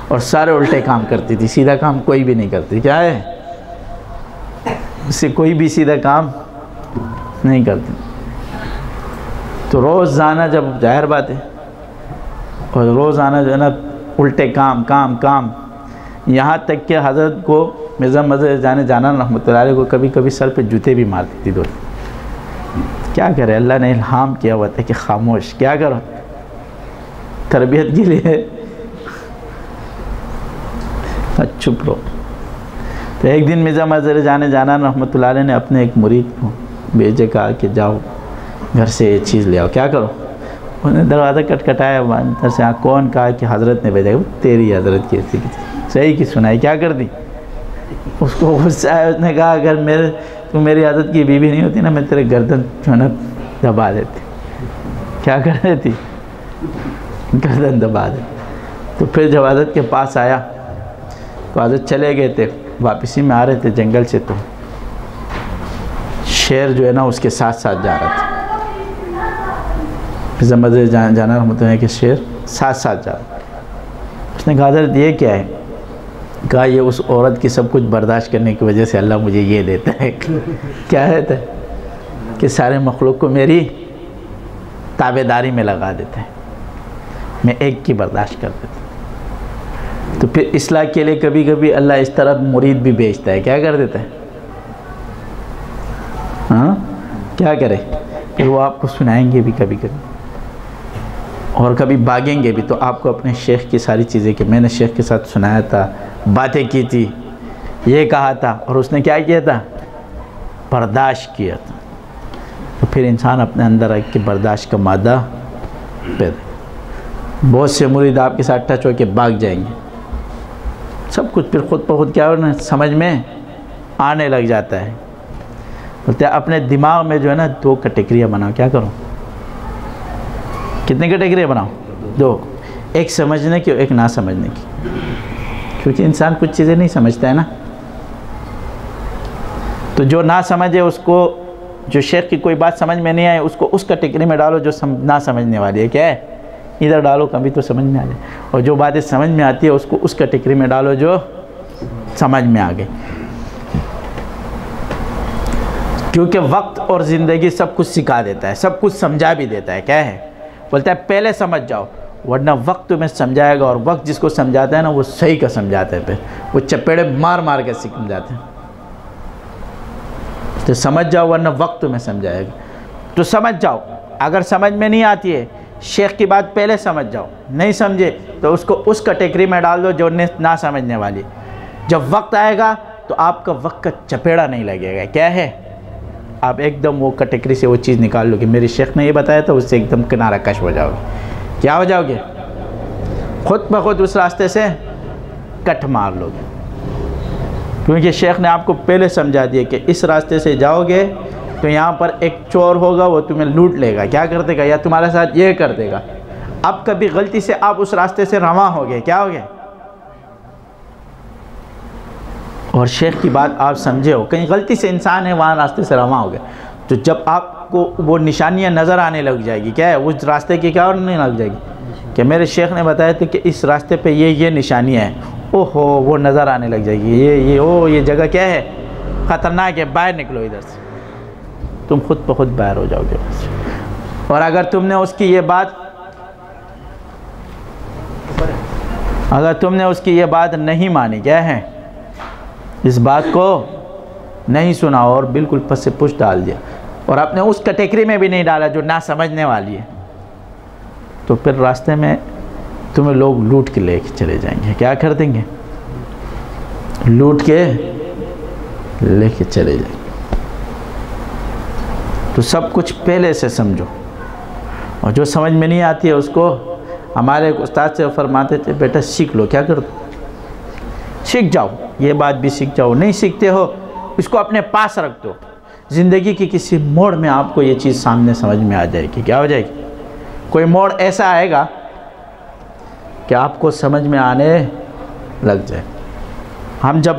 اور سارے الٹے کام کرتی تھی، سیدھا کام کوئی بھی نہیں کرتی۔ کیا ہے؟ اس سے کوئی بھی سیدھا کام نہیں کرتے. تو روزانہ جب ظاہر بات ہے، اور روزانہ جو ہے نا الٹے کام کام کام، یہاں تک کہ حضرت کو مرزا مظہر جانا رحمۃ اللہ علیہ کو کبھی کبھی سر پہ جوتے بھی مارتی تھی. دوست کیا کرے، اللہ نے الہام کیا ہوا تھا کہ خاموش، کیا کرو تربیت کے لیے چپ رہو. تو ایک دن مرزا مظہر جانا رحمۃ اللہ علیہ نے اپنے ایک مرید کو بھیجے، کہا کہ جاؤ گھر سے یہ چیز لے آؤ. کیا کرو، انہوں نے دروازہ کٹکھٹایا، اندر سے کون؟ کہا کہ حضرت نے بھیجا. تیری حضرت کی صحیح کی سنائی، کیا کر دی؟ اس کو غصہ آیا، اس نے کہا اگر تو میری حضرت کی بیوی نہیں ہوتی نا، میں تیرے گردن جو ہے نا دبا دیتی. کیا کر دیتی؟ گردن دبا دیتی. تو پھر جب حضرت کے پاس آیا تو حضرت چلے گئے تھے، واپسی میں آ رہے تھے جنگل سے، تو شیر جو ہے نا اس کے ساتھ ساتھ جا رہا تھا. مظہر جانا رحمۃ اللہ کہ شیر ساتھ ساتھ جا رہا. اس نے کہا حضرت یہ کیا ہے؟ کہا یہ اس عورت کی سب کچھ برداشت کرنے کی وجہ سے اللہ مجھے یہ دیتا ہے. کیا دیتا ہے؟ کہ سارے مخلوق کو میری تابع داری میں لگا دیتا ہے، میں ایک کی برداشت کر دیتا ہوں. تو پھر اصلاح کے لیے کبھی کبھی اللہ اس طرح مرید بھی بھیجتا ہے. کیا کر دیتا ہے؟ ہاں کیا کرے؟ پھر وہ آپ کو سنائیں گے بھی کبھی کبھی، اور کبھی بھاگیں گے بھی. تو آپ کو اپنے شیخ کی ساری چیزیں کہ میں نے شیخ کے ساتھ سنایا تھا، باتیں کی تھی، یہ کہا تھا، اور اس نے کیا کیا تھا؟ برداشت کیا تھا. تو پھر انسان اپنے اندر ایک کہ برداشت کا مادہ پیدا. بہت سے مرید آپ کے ساتھ ٹچ ہو کے بھاگ جائیں گے، سب کچھ پھر خود بخود کیا ہونا سمجھ میں آنے لگ جاتا ہے. بولتے ہیں اپنے دماغ میں جو ہے نا 2 کیٹیگریاں بناؤ. کیا کرو؟ کتنے کیٹیگریاں بناؤ؟ 2. ایک سمجھنے کی اور ایک نہ سمجھنے کی. کیونکہ انسان کچھ چیزیں نہیں سمجھتا ہے نا، تو جو نہ سمجھے اس کو، جو شیخ کی کوئی بات سمجھ میں نہیں آئے اس کو اس کیٹیگری میں ڈالو جو نہ سمجھنے والی ہے. کیا ہے؟ ادھر ڈالو کبھی تو سمجھ میں آ جائے. اور جو باتیں سمجھ میں آتی ہے اس کو اس کیٹیگری میں ڈالو جو سمجھ میں آ گئی. کیونکہ وقت اور زندگی سب کچھ سکھا دیتا ہے، سب کچھ سمجھا بھی دیتا ہے. کیا ہے؟ بولتا ہے پہلے سمجھ جاؤ، ورنہ وقت تمہیں سمجھائے گا، اور وقت جس کو سمجھاتا ہے نا وہ صحیح کا سمجھاتا ہے. پھر وہ چپیڑے مار مار کے سمجھاتے ہیں. تو سمجھ جاؤ ورنہ وقت تمہیں سمجھائے گا. تو سمجھ جاؤ. اگر سمجھ میں نہیں آتی ہے شیخ کی بات پہلے سمجھ جاؤ، نہیں سمجھے تو اس کو اس کیٹیگری میں ڈال دو جو نہ سمجھنے والی. جب وقت آئے گا تو آپ کا وقت کا چپیڑا نہیں لگے گا. کیا ہے؟ آپ ایک دم وہ کیٹیگری سے وہ چیز نکال لو کہ میری شیخ نے یہ بتایا تھا، اس سے ایک دم کنارہ کش ہو جاؤ گے. کیا ہو جاؤ گے؟ خود بخود اس راستے سے کٹ مار لو گے. کیونکہ شیخ نے آپ کو پہلے سمجھا دیا کہ اس راستے سے جاؤ گے تو یہاں پر ایک چور ہوگا، وہ تمہیں لوٹ لے گا. کیا کر دے گا؟ یا تمہارے ساتھ یہ کر دے گا. اب کبھی غلطی سے آپ اس راستے سے رواں ہو گئے، کیا ہو گئے؟ اور شیخ کی بات آپ سمجھے ہو، کہیں غلطی سے انسان ہے وہاں راستے سے رواں ہو گئے، تو جب آپ کو وہ نشانیاں نظر آنے لگ جائے گی، کیا ہے؟ اس راستے کی کیا ہونے لگ جائے گی کہ میرے شیخ نے بتایا تھا کہ اس راستے پہ یہ نشانیاں ہیں. اوہو، وہ نظر آنے لگ جائے گی، یہ جگہ کیا ہے؟ خطرناک ہے، باہر نکلو ادھر سے. تم خود بخود باہر ہو جاؤ گے. اور اگر تم نے اس کی یہ بات نہیں مانی، کیا ہے؟ اس بات کو نہیں سنا اور بالکل پس سے پش ڈال دیا، اور آپ نے اس کیٹیگری میں بھی نہیں ڈالا جو نہ سمجھنے والی ہے، تو پھر راستے میں تمہیں لوگ لوٹ کے لے کے چلے جائیں گے. کیا کر دیں گے؟ لوٹ کے لے کے چلے جائیں گے. تو سب کچھ پہلے سے سمجھو، اور جو سمجھ میں نہیں آتی ہے اس کو، ہمارے ایک استاد سے فرماتے تھے بیٹا سیکھ لو. کیا کر دو؟ سیکھ جاؤ. یہ بات بھی سیکھ جاؤ. نہیں سیکھتے ہو اس کو اپنے پاس رکھ دو. زندگی کی کسی موڑ میں آپ کو یہ چیز سامنے سمجھ میں آ جائے گی. کیا ہو جائے گی؟ کوئی موڑ ایسا آئے گا کہ آپ کو سمجھ میں آنے لگ جائے. ہم جب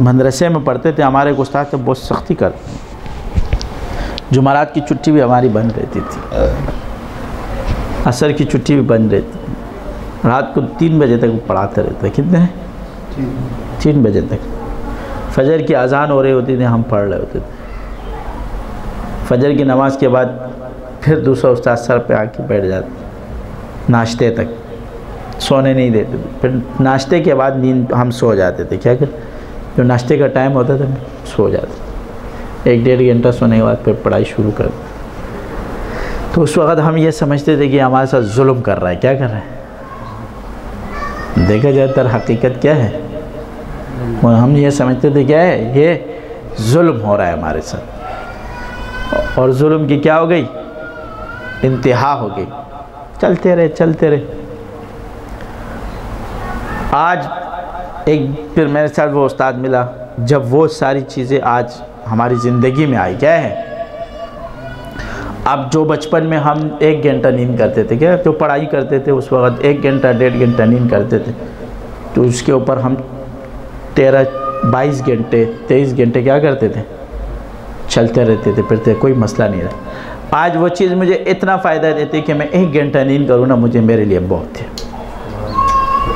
مدرسے میں پڑھتے تھے ہمارے ایک استاد سے بہت سختی کرتے، جمعرات کی چھٹی بھی ہماری بند رہتی تھی، عصر کی چھٹی بھی بند رہتی تھی، رات کو 3 بجے تک پڑھاتے رہتے. کتنے؟ 3 بجے تک. فجر کی اذان ہو رہی ہوتی تھی، ہم پڑھ رہے ہوتے تھے. فجر کی نماز کے بعد پھر دوسرا استاد سر پہ آ کے بیٹھ جاتے ناشتے تک، سونے نہیں دیتے. پھر ناشتے کے بعد نیند ہم سو جاتے تھے. کیا کریں، جو ناشتے کا ٹائم ہوتا تھا سو جاتے، 1-1.5 گھنٹہ سونے کے بعد پھر پڑھائی شروع کر. تو اس وقت ہم یہ سمجھتے تھے کہ ہمارے ساتھ ظلم کر رہا ہے. کیا کر رہا ہے؟ دیکھا جائے در حقیقت کیا ہے، ہم یہ سمجھتے تھے کیا ہے، یہ ظلم ہو رہا ہے ہمارے ساتھ. اور ظلم کی کیا ہو گئی، انتہا ہو گئی. چلتے رہے. آج ایک پھر میرے ساتھ وہ استاد ملا جب وہ ساری چیزیں آج ہماری زندگی میں آئی. کیا ہے، اب جو بچپن میں ہم 1 گھنٹہ نیند کرتے تھے، کیا جو پڑھائی کرتے تھے اس وقت 1 گھنٹہ 1.5 گھنٹہ نیند کرتے تھے، تو اس کے اوپر ہم 22 گھنٹے 23 گھنٹے کیا کرتے تھے، چلتے رہتے تھے، پھرتے، کوئی مسئلہ نہیں رہا. آج وہ چیز مجھے اتنا فائدہ دیتی ہے کہ میں 1 گھنٹہ نیند کروں نا، مجھے میرے لیے بہت ہے.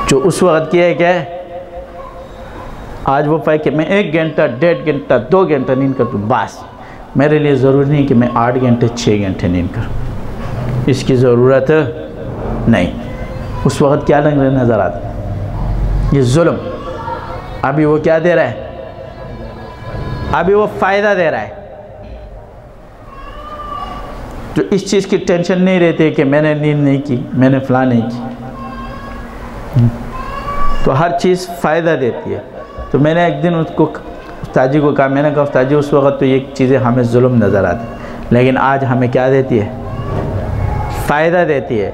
جو اس وقت کیا ہے آج وہ پائے کہ میں 1 گھنٹہ 1.5 گھنٹہ 2 گھنٹہ نیند کرتا ہوں، بس میرے لیے ضروری نہیں کہ میں 8 گھنٹے 6 گھنٹے نیند کروں، اس کی ضرورت نہیں. اس وقت کیا نظر آتا ہے، یہ ظلم. ابھی وہ کیا دے رہا ہے، ابھی وہ فائدہ دے رہا ہے. جو اس چیز کی ٹینشن نہیں رہتی کہ میں نے نیند نہیں کی، میں نے فلاں نہیں کی، تو ہر چیز فائدہ دیتی ہے. تو میں نے ایک دن اس کو استاد جی کو کہا، میں نے کہا استاد جی اس وقت تو یہ چیزیں ہمیں ظلم نظر آتی، لیکن آج ہمیں کیا دیتی ہے، فائدہ دیتی ہے،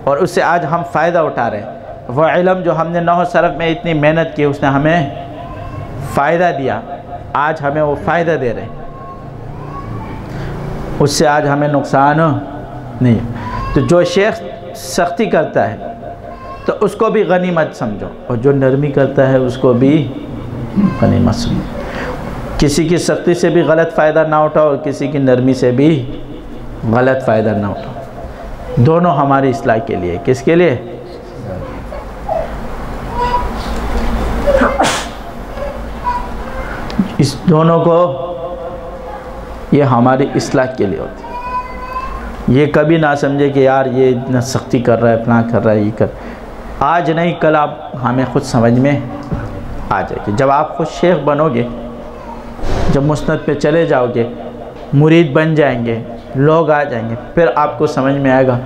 اور اس سے آج ہم فائدہ اٹھا رہے ہیں. وہ علم جو ہم نے نحو صرف میں اتنی محنت کی، اس نے ہمیں فائدہ دیا، آج ہمیں وہ فائدہ دے رہے ہیں، اس سے آج ہمیں نقصان نہیں. تو جو شیخ سختی کرتا ہے تو اس کو بھی غنیمت سمجھو، اور جو نرمی کرتا ہے اس کو بھی غنیمت سمجھو. کسی کی سختی سے بھی غلط فائدہ نہ اٹھاؤ، اور کسی کی نرمی سے بھی غلط فائدہ نہ اٹھاؤ. دونوں ہماری اصلاح کے لیے. کس کے لیے؟ اس دونوں کو، یہ ہماری اصلاح کے لیے ہوتی ہے. یہ کبھی نہ سمجھے کہ یار یہ اتنا سختی کر رہا ہے، اپنا کر رہا ہے، یہ کر. آج نہیں کل آپ ہمیں خود سمجھ میں آ جائے گی. جب آپ خود شیخ بنو گے، جب مسند پہ چلے جاؤ گے، مرید بن جائیں گے، لوگ آ جائیں گے، پھر آپ کو سمجھ میں آئے گا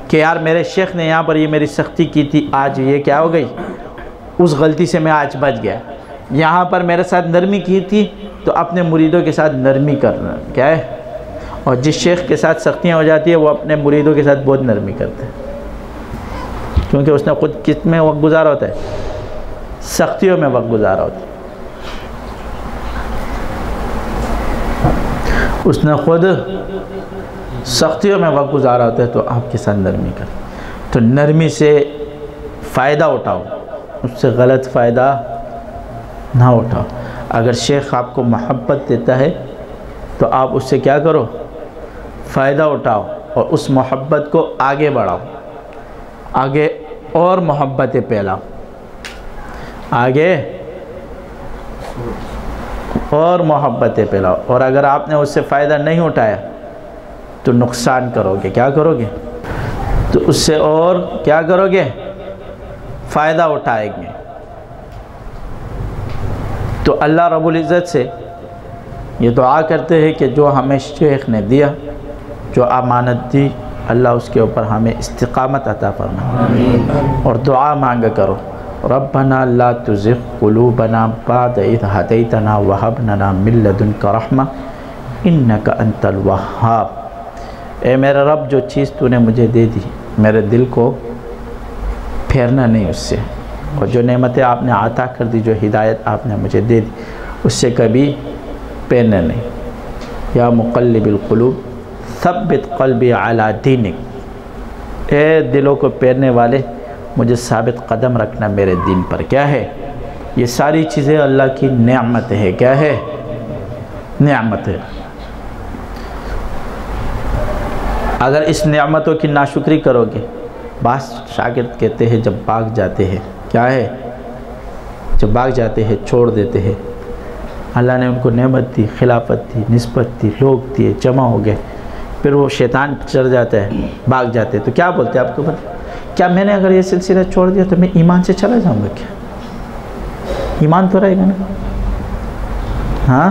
کہ یار میرے شیخ نے یہاں پر یہ میری سختی کی تھی، آج یہ کیا ہو گئی، اس غلطی سے میں آج بچ گیا. یہاں پر میرے ساتھ نرمی کی تھی تو اپنے مریدوں کے ساتھ نرمی کرنا کیا ہے. اور جس شیخ کے ساتھ سختیاں ہو جاتی ہیں وہ اپنے مریدوں کے ساتھ بہت نرمی کرتے ہیں، کیونکہ اس نے خود کس میں وقت گزارا ہوتا ہے، سختیوں میں وقت گزارا ہوتا ہے. اس نے خود سختیوں میں وقت گزارا ہوتا ہے، تو آپ کے ساتھ نرمی کریں. تو نرمی سے فائدہ اٹھاؤ، اس سے غلط فائدہ نہ اٹھاؤ. اگر شیخ آپ کو محبت دیتا ہے تو آپ اس سے کیا کرو، فائدہ اٹھاؤ، اور اس محبت کو آگے بڑھاؤ، آگے اور محبتیں پھیلاؤ، آگے اور محبتیں پھیلاؤ. اور اگر آپ نے اس سے فائدہ نہیں اٹھایا تو نقصان کرو گے. کیا کرو گے؟ تو اس سے اور کیا کرو گے، فائدہ اٹھائیں گے. تو اللہ رب العزت سے یہ دعا کرتے ہیں کہ جو ہمیں شیخ نے دیا، جو امانت دی، اللہ اس کے اوپر ہمیں استقامت عطا فرمائے. اور دعا مانگا کرو، ربنا لا تزغ قلوبنا بعد اذ ہدیتنا وہب لنا من لدنک رحمہ انک انت الوہاب. اے میرا رب، جو چیز تو نے مجھے دے دی، میرے دل کو پھیرنا نہیں اس سے، اور جو نعمتیں آپ نے عطا کر دی، جو ہدایت آپ نے مجھے دے دی، اس سے کبھی پھیرنا نہیں. یا مقلب القلوب ثبت قلبی علی دینک. اے دلوں کو پھیرنے والے، مجھے ثابت قدم رکھنا میرے دین پر. کیا ہے؟ یہ ساری چیزیں اللہ کی نعمت ہے. کیا ہے؟ نعمت ہے. اگر اس نعمتوں کی ناشکری کرو گے، بعض شاگرد کہتے ہیں جب بھاگ جاتے ہیں، کیا ہے، جب بھاگ جاتے ہیں، چھوڑ دیتے ہیں، اللہ نے ان کو نعمت دی، خلافت دی، نسبت دی، لوگ دیے، جمع ہو گئے، پھر وہ شیطان چڑھ جاتا ہے، بھاگ جاتے ہیں، تو کیا بولتے ہیں آپ کو پتہ؟ کیا میں نے اگر یہ سلسلہ چھوڑ دیا تو میں ایمان سے چلا جاؤں گا کیا؟ ایمان تو رہے گا نا؟ ہاں،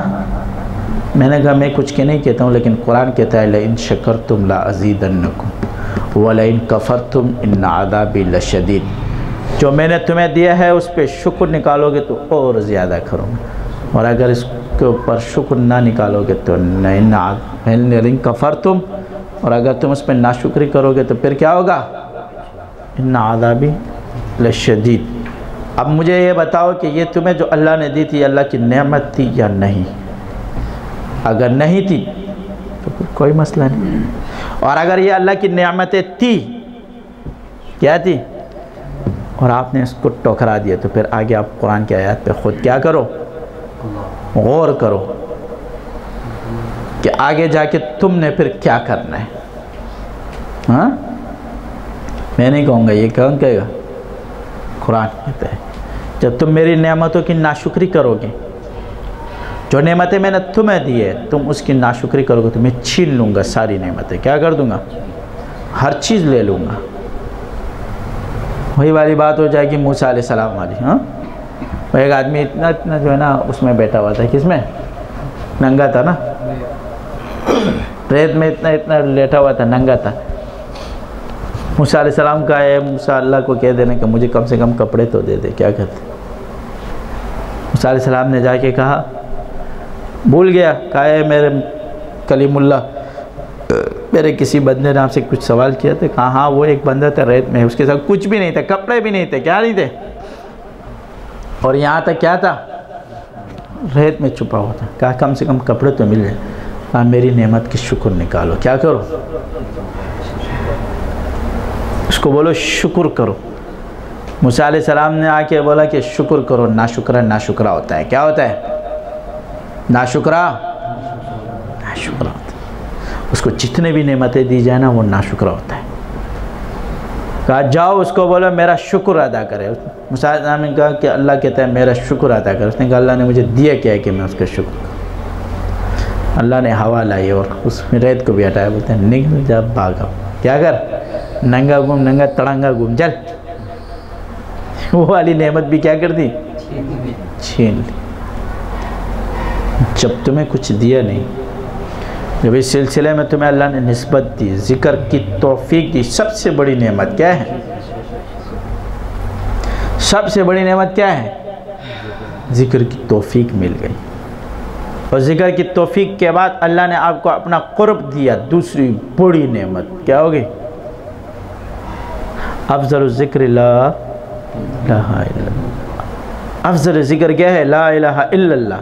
میں نے کہا میں کچھ کے نہیں کہتا ہوں، لیکن قرآن کہتا ہے لَإِن شَكَرْتُمْ لَأَزِيدَنَّكُمْ وَلَإِن كَفَرْتُمْ إِنَّ عَذَابِي لَشَدِيدٌ، جو میں نے تمہیں دیا ہے اس پہ شکر نکالو گے تو اور زیادہ کرو گے، اور اگر اس کے اوپر شکر نہ نکالو گے تو لَإِن كَفَرْتُمْ، اور اگر تم اس پہ ناشکری کرو گے تو پھر کیا ہوگا؟ إِنَّ عَذَابِي لَشَدِيدٌ۔ اب مجھے یہ بتاؤ کہ یہ تمہیں جو اللہ نے دی تھی اللہ کی نعمت تھی یا نہیں؟ اگر نہیں تھی تو پھر کوئی مسئلہ نہیں، اور اگر یہ اللہ کی نعمتیں تھی، کیا تھی، اور آپ نے اس کو ٹھکرا دیا، تو پھر آگے آپ قرآن کی آیات پہ خود کیا کرو؟ غور کرو کہ آگے جا کے تم نے پھر کیا کرنا ہے۔ ہاں، میں نہیں کہوں گا، یہ کون کہے گا؟ قرآن کہتا ہے جب تم میری نعمتوں کی ناشکری کرو گے، جو نعمتیں میں نے تمہیں دی ہے تم اس کی ناشکری کرو گے تو میں چھین لوں گا ساری نعمتیں، کیا کر دوں گا؟ ہر چیز لے لوں گا۔ وہی والی بات ہو جائے گی موسیٰ علیہ السلام والی۔ ہاں، وہ ایک آدمی اتنا جو ہے نا اس میں بیٹھا ہوا تھا، کس میں؟ ننگا تھا نا، ریت میں اتنا لیٹا ہوا تھا، ننگا تھا۔ موسیٰ علیہ السلام کا ہے موسیٰ اللہ کو کہہ دینے کہ مجھے کم سے کم کپڑے تو دے دے، کیا کہتے؟ موسیٰ علیہ السلام نے جا کے کہا، بھول گیا، کہا ہے میرے کلیم اللہ، میرے کسی بندے نے آپ سے کچھ سوال کیا تھا؟ کہا ہاں، وہ ایک بندہ تھا ریت میں، اس کے ساتھ کچھ بھی نہیں تھا، کپڑے بھی نہیں تھے، کیا نہیں تھے، اور یہاں تک کیا تھا؟ ریت میں چھپا ہوا تھا۔ کہا کم سے کم کپڑے تو مل جائے۔ کہا میری نعمت کی شکر نکالو، کیا کرو؟ اس کو بولو شکر کرو۔ موسیٰ علیہ السلام نے آ کے بولا کہ شکر کرو، ناشکرہ ناشکرہ ہوتا ہے۔ کیا ہوتا ہے؟ ناشکرہ ناشکرہ ہوتا ہے۔ اس کو جتنے بھی نعمتیں دی جائیں نا وہ ناشکرہ ہوتا ہے۔ کہا جاؤ اس کو بولو میرا شکر ادا کرے۔ موسیٰ علیہ السلام نے کہا کہ اللہ کہتا ہے میرا شکر ادا کرے۔ اس نے کہا اللہ نے مجھے دیا کیا ہے کہ میں اس کا شکر کروں؟ اللہ نے ہوا لائی اور اس میں ریت کو بھی ہٹایا، بولتے ہیں نکل جا، بھاگا، کیا کر؟ ننگا گھوم، ننگا تڑنگا گھوم، چل۔ وہ والی نعمت بھی کیا کر دی؟ چھین لی۔ جب تمہیں کچھ دیا نہیں، جب اس سلسلے میں تمہیں اللہ نے نسبت دی، ذکر کی توفیق دی، سب سے بڑی نعمت کیا ہے؟ سب سے بڑی نعمت کیا ہے؟ ذکر کی توفیق مل گئی، اور ذکر کی توفیق کے بعد اللہ نے آپ کو اپنا قرب دیا، دوسری بڑی نعمت کیا ہوگی؟ افضل الذکر لا الہ الا اللہ۔ افضل ذکر کیا ہے؟ لا الہ الا اللہ۔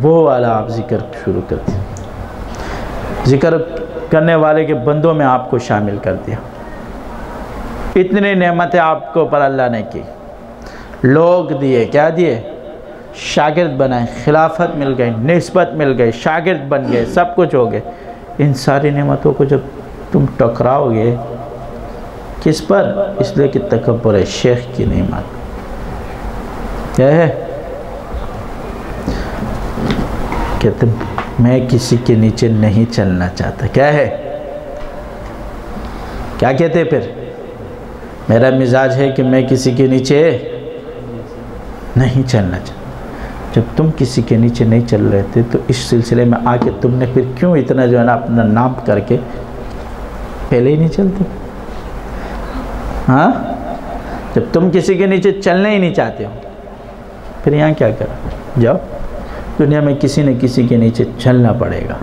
وہ والا آپ ذکر شروع کر دیا، ذکر کرنے والے کے بندوں میں آپ کو شامل کر دیا۔ اتنی نعمتیں آپ کو اوپر اللہ نے کی، لوگ دیے، کیا دیے؟ شاگرد بنائے، خلافت مل گئی، نسبت مل گئی، شاگرد بن گئے، سب کچھ ہو گئے۔ ان ساری نعمتوں کو جب تم ٹکراؤ گے، کس پر؟ اس لیے کہ تکبر ہے، شیخ کی نہیں مان۔ کیا ہے؟ کہتے میں کسی کے نیچے نہیں چلنا چاہتا۔ کیا ہے؟ کیا کہتے پھر؟ میرا مزاج ہے کہ میں کسی کے نیچے نہیں چلنا چاہتا۔ جب تم کسی کے نیچے نہیں چل رہے تھے تو اس سلسلے میں آ کے تم نے پھر کیوں اتنا جو ہے نا اپنا نام کر کے پہلے ہی نہیں چلتے؟ ہاں، جب تم کسی کے نیچے چلنا ہی نہیں چاہتے ہو پھر یہاں کیا کرو؟ جاؤ، دنیا میں کسی نہ کسی کے نیچے چلنا پڑے گا،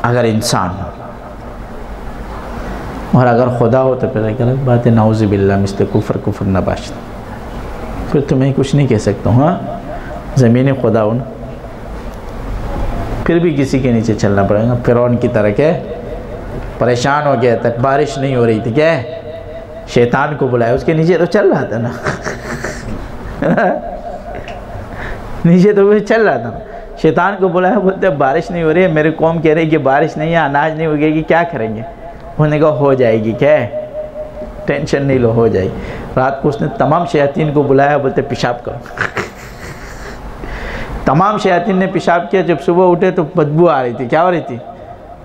اگر انسان ہو، اور اگر خدا ہو تو پھر ایک الگ بات ہے، نعوذ باللہ مثل کفر کفر نباشت، پھر تمہیں کچھ نہیں کہہ سکتا ہوں۔ ہاں، زمینی خدا ہو نا، پھر بھی کسی کے نیچے چلنا پڑے گا۔ فرعون کی طرح کیا پریشان ہو گیا تھا، بارش نہیں ہو رہی تھی، کیا ہے؟ شیطان کو بلایا، اس کے نیچے تو چل رہا تھا نا، نیچے تو وہ چل رہا تھا۔ شیطان کو بلایا، بولتے بارش نہیں ہو رہی ہے، میری قوم کہہ رہی کہ بارش نہیں ہے، اناج نہیں ہوگے گی، کیا کریں گے؟ انہوں نے کہا ہو جائے گی، کیا ہے؟ ٹینشن نہیں لو، ہو جائے گی۔ رات کو اس نے تمام شیاطین کو بلایا، بولتے پیشاب کرو، تمام شیاطین نے پیشاب کیا، جب صبح اٹھے تو بدبو آ رہی تھی. کیا ہو رہی تھی؟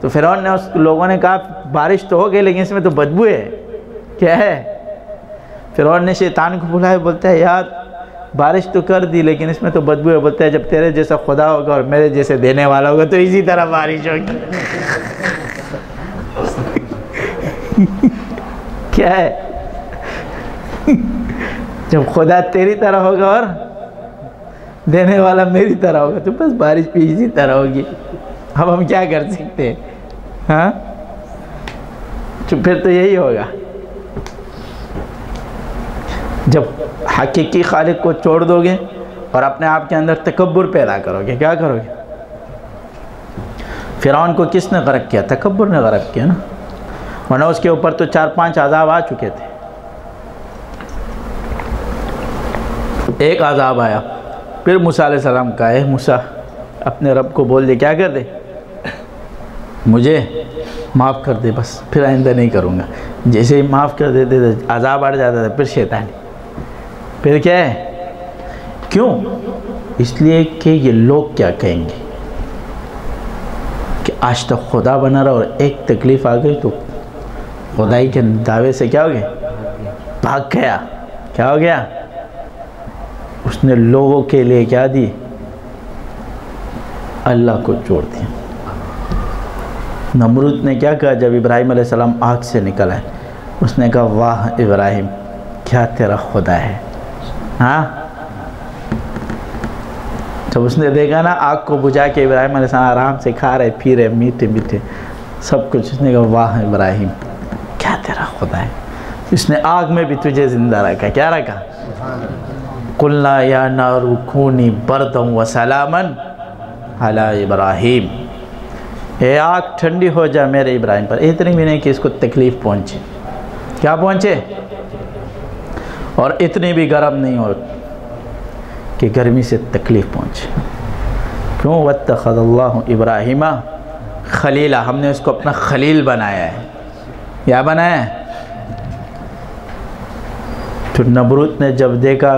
تو فرعون نے اس لوگوں نے کہا بارش تو ہو گئی لیکن اس میں تو بدبو ہے. کیا ہے؟ فرعون نے شیطان کو بلایا، بولتا ہے یار بارش تو کر دی لیکن اس میں تو بدبو ہے. بولتا ہے جب تیرے جیسا خدا ہوگا اور میرے جیسے دینے والا ہوگا تو اسی طرح بارش ہوگی. کیا ہے؟ جب خدا تیری طرح ہوگا اور دینے والا میری طرح ہوگا تو بس بارش بھی اسی طرح ہوگی. اب ہم کیا کر سکتے ہیں؟ ہاں تو پھر تو یہی ہوگا. جب حقیقی خالق کو چھوڑ دو گے اور اپنے آپ کے اندر تکبر پیدا کرو گے، کیا کرو گے؟ فرعون کو کس نے غرق کیا؟ تکبر نے غرق کیا نا، ورنہ اس کے اوپر تو 4-5 عذاب آ چکے تھے. ایک عذاب آیا، پھر موسیٰ علیہ السلام کہا اے موسیٰ اپنے رب کو بول دے، کیا کر دے؟ مجھے معاف کر دے، بس پھر آئندہ نہیں کروں گا. جیسے ہی معاف کر دیتے تھے عذاب آڑ جاتا تھا. پھر شیطانی، پھر کیا ہے؟ کیوں؟ اس لیے کہ یہ لوگ کیا کہیں گے کہ آج تک خدا بنا رہا اور ایک تکلیف آ گئی تو خدائی کے دعوے سے کیا ہو گیا؟ بھاگ گیا. کیا ہو گیا؟ اس نے لوگوں کے لیے کیا دی؟ اللہ کو چھوڑ دیا. نمرود نے کیا کہا جب ابراہیم علیہ السلام آگ سے نکل آئے؟ اس نے کہا واہ ابراہیم کیا تیرا خدا ہے. ہاں جب اس نے دیکھا نا آگ کو بجھا کے ابراہیم علیہ السلام آرام سے کھا رہے پی رہے میٹھے میٹھے سب کچھ، اس نے کہا واہ ابراہیم کیا تیرا خدا ہے. اس نے آگ میں بھی تجھے زندہ رکھا. کیا رکھا؟ قلنا یا نار کونی بردا وسلاما علی ابراہیم، اے آگ ٹھنڈی ہو جا میرے ابراہیم پر. اتنی بھی نہیں کہ اس کو تکلیف پہنچے. کیا پہنچے؟ اور اتنی بھی گرم نہیں ہو کہ گرمی سے تکلیف پہنچے. کیوں؟ واتخذ اللہ ابراہیم خلیلا، ہم نے اس کو اپنا خلیل بنایا ہے. کیا بنایا ہے؟ تو نمرود نے جب دیکھا،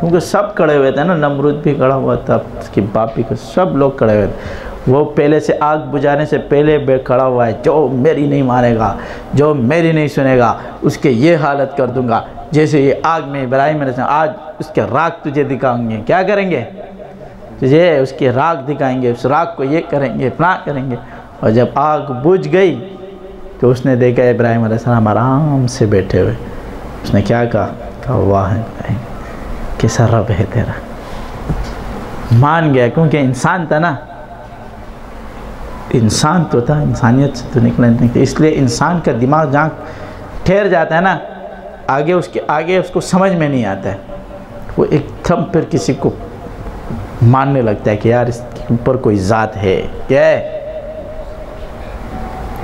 کیونکہ سب کھڑے ہوئے تھے نا، نمرود بھی کھڑا ہوا تھا، اس کی باپ بھی، سب لوگ کھڑے ہوئے تھے. وہ پہلے سے آگ بجھانے سے پہلے کھڑا ہوا ہے، جو میری نہیں مانے گا، جو میری نہیں سنے گا اس کے یہ حالت کر دوں گا. جیسے یہ آگ میں ابراہیم علیہ السلام آج اس کے راگ تجھے دکھائیں گے. کیا کریں گے؟ تجھے اس کے راگ دکھائیں گے، اس راگ کو یہ کریں گے، اپنا کریں گے. اور جب آگ بجھ گئی تو اس نے دیکھا ابراہیم علیہ السلام آرام سے بیٹھے ہوئے. اس نے کیا کہا واہ ابراہیم کیسا رب ہے تیرا. مان گیا کیونکہ انسان تھا نا، انسان تو تھا، انسانیت سے تو نکلا نہیں. اس لیے انسان کا دماغ جہاں ٹھہر جاتا ہے نا، آگے اس کو سمجھ میں نہیں آتا ہے. وہ ایک دم پھر کسی کو ماننے لگتا ہے کہ یار اس کے اوپر کوئی ذات ہے. کیا ہے؟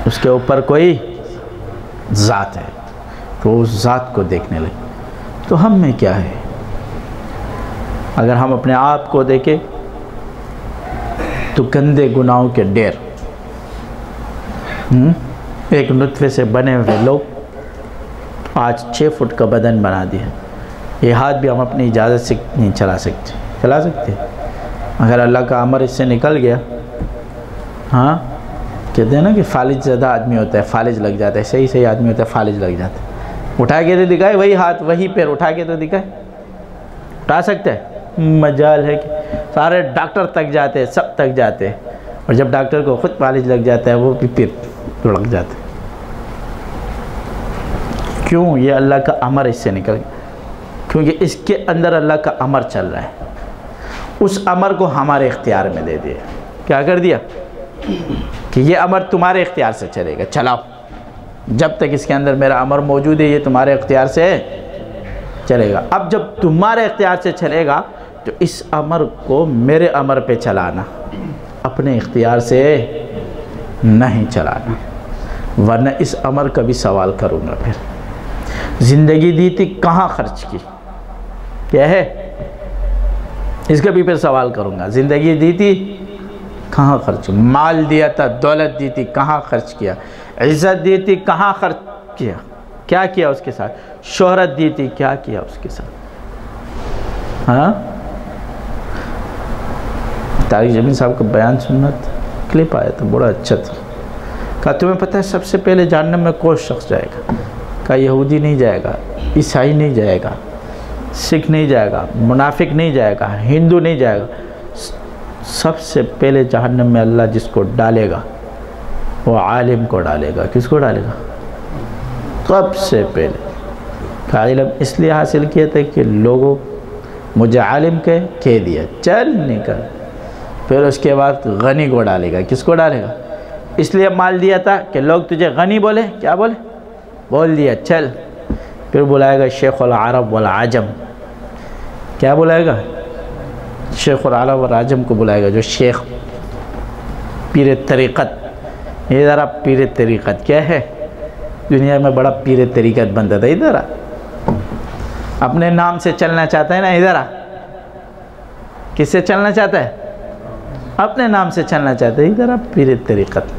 اس کے اوپر کوئی ذات ہے، تو اس ذات کو دیکھنے لگے. تو ہم میں کیا ہے؟ اگر ہم اپنے آپ کو دیکھیں تو گندے گناہوں کے ڈھیر، ایک نطفے سے بنے ہوئے لوگ آج 6 فٹ کا بدن بنا دیا. یہ ہاتھ بھی ہم اپنی اجازت سے نہیں چلا سکتے. اگر اللہ کا امر اس سے نکل گیا، ہاں کہتے ہیں نا کہ فالج زدہ آدمی ہوتا ہے، فالج لگ جاتا ہے. صحیح آدمی ہوتا ہے، فالج لگ جاتا ہے. اٹھا کے تو دکھائے وہی ہاتھ وہی پیر، اٹھا کے تو دکھائے. اٹھا سکتا ہے؟ مجال ہے کہ سارے ڈاکٹر تک جاتے ہیں، سب تک جاتے ہیں، اور جب ڈاکٹر کو خود فالج لگ جاتا ہے وہ بھی پھر لگ جاتا ہے. کیوں؟ یہ اللہ کا امر اس سے نکل گیا، کیونکہ اس کے اندر اللہ کا امر چل رہا ہے. اس امر کو ہمارے اختیار میں دے دیا. کیا کر دیا؟ کہ یہ امر تمہارے اختیار سے چلے گا، چلاؤ. جب تک اس کے اندر میرا امر موجود ہے یہ تمہارے اختیار سے چلے گا. اب جب تمہارے اختیار سے چلے گا تو اس امر کو میرے امر پہ چلانا، اپنے اختیار سے نہیں چلانا، ورنہ اس امر کا بھی سوال کروں گا. پھر زندگی دی تھی کہاں خرچ کی؟ کیا ہے؟ اس کا بھی پھر سوال کروں گا. زندگی دی تھی کہاں خرچ؟ مال دیا تھا، دولت دی تھی کہاں خرچ کیا؟ عزت دی تھی کہاں خرچ کیا؟ کیا کیا اس کے ساتھ؟ شہرت دی تھی کیا کیا اس کے ساتھ؟ ہاں طارق جمیل صاحب کا بیان سننا تھا، کلپ آیا تھا بڑا اچھا تھا. کہا تمہیں پتہ ہے سب سے پہلے جہنم میں کون شخص جائے گا؟ کہا یہودی نہیں جائے گا، عیسائی نہیں جائے گا، سکھ نہیں جائے گا، منافق نہیں جائے گا، ہندو نہیں جائے گا. سب سے پہلے جہنم میں اللہ جس کو ڈالے گا وہ عالم کو ڈالے گا. کس کو ڈالے گا؟ سب سے پہلے. کہا علم اس لیے حاصل کیا تھا کہ لوگوں مجھے عالم کہہ دیا چل نکل. پھر اس کے بعد غنی کو ڈالے گا. کس کو ڈالے گا؟ اس لیے مال دیا تھا کہ لوگ تجھے غنی بولے. کیا بولے؟ بول دیا چل. پھر بلائے گا شیخ العرب والعجم. کیا بلائے گا؟ شیخ العرب والعجم کو بلائے گا، جو شیخ پیر طریقت. ادھر آپ پیر طریقت کیا ہے؟ دنیا میں بڑا پیر طریقت بنتا تھا. ادھر اپنے نام سے چلنا چاہتا ہے نا. ادھر کس سے چلنا چاہتا ہے؟ اپنے نام سے چلنا چاہتا ہے. ادھر آپ پیر طریقت.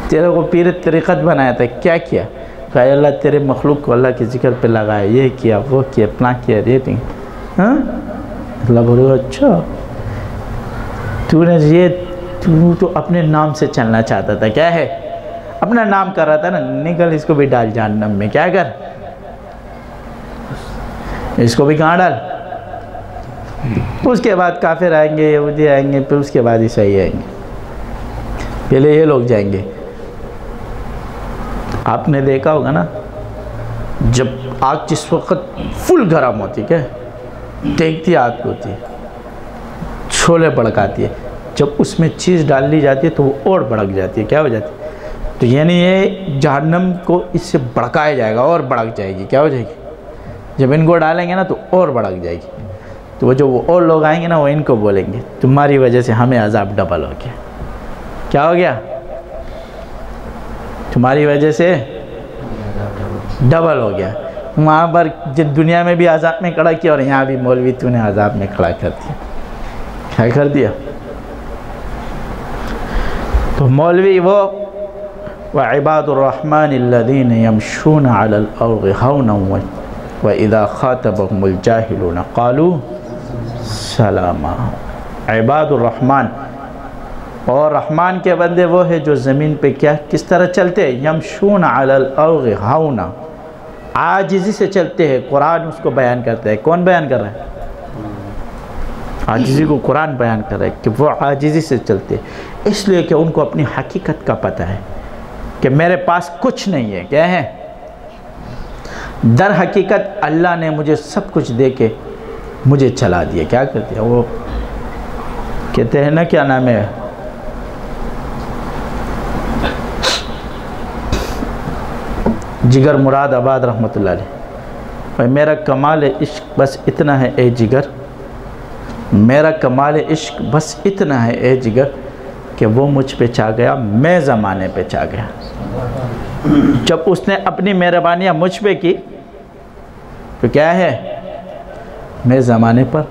تیرے کو پیر طریقت بنایا تھا، کیا کیا؟ کہا اللہ تیرے مخلوق کو اللہ کے ذکر پہ لگایا، یہ کیا وہ کیا اپنا کیا ریٹنگ. ہاں اللہ بولے اچھا تو نے یہ تو اپنے نام سے چلنا چاہتا تھا. کیا ہے؟ اپنا نام کر رہا تھا نا. نکل اس کو بھی ڈال جہنم میں. کیا کر؟ اس کو بھی کہاں ڈال. اس کے بعد کافر آئیں گے، یہودی آئیں گے، پھر اس کے بعد عیسائی آئیں گے. پہلے یہ لوگ جائیں گے. آپ نے دیکھا ہوگا نا جب آگ جس وقت فل گرم ہوتی کیا دیکھتی آگ ہوتی ہے، چھولے بڑکاتی ہے، جب اس میں چیز ڈال لی جاتی ہے تو وہ اور بڑک جاتی ہے. کیا ہو جاتی ہے؟ تو یعنی یہ جہنم کو اس سے بڑکایا جائے گا اور بڑک جائے گی. کیا ہو جائے گی؟ جب ان کو ڈالیں گے نا تو اور بڑک جائے گی. تو وہ جو وہ اور لوگ آئیں گے نا وہ ان کو بولیں گے تمہاری وجہ سے ہمیں عذاب ڈبل ہو گیا. کیا ہو گیا؟ تمہاری وجہ سے ڈبل ہو گیا. وہاں پر دنیا میں بھی عذاب میں کھڑا کیا اور یہاں بھی مولوی تو نے عذاب میں کھڑا کر دیا. کیا کر دیا؟ تو مولوی وہ وَعِبَادُ الرَّحْمَنِ الَّذِينَ يَمْشُونَ عَلَى الْأَرْضِ هَوْنًا وَإِذَا خَاطَبَهُمُ الْجَاهِلُونَ قَالُوا سَلَامًا. عباد الرحمن، اور رحمان کے بندے وہ ہے جو زمین پہ کیا کس طرح چلتے ہیں؟ یمشون علی الارض ہونا، عاجزی سے چلتے ہیں. قرآن اس کو بیان کرتا ہے. کون بیان کر رہا ہے؟ عاجزی کو قرآن بیان کر رہا ہے کہ وہ عاجزی سے چلتے ہیں، اس لیے کہ ان کو اپنی حقیقت کا پتہ ہے کہ میرے پاس کچھ نہیں ہے. کیا ہے؟ در حقیقت اللہ نے مجھے سب کچھ دے کے مجھے چلا دیا. کیا کر دیا؟ وہ کہتے ہیں نا کیا نام ہے، جگر مراد آباد رحمۃ اللہ علیہ، بھائی میرا کمال عشق بس اتنا ہے اے جگر، میرا کمال عشق بس اتنا ہے اے جگر کہ وہ مجھ پہ چاہ گیا، میں زمانے پہ چاہ گیا. جب اس نے اپنی مہربانیاں مجھ پہ کی تو کیا ہے؟ میں زمانے پر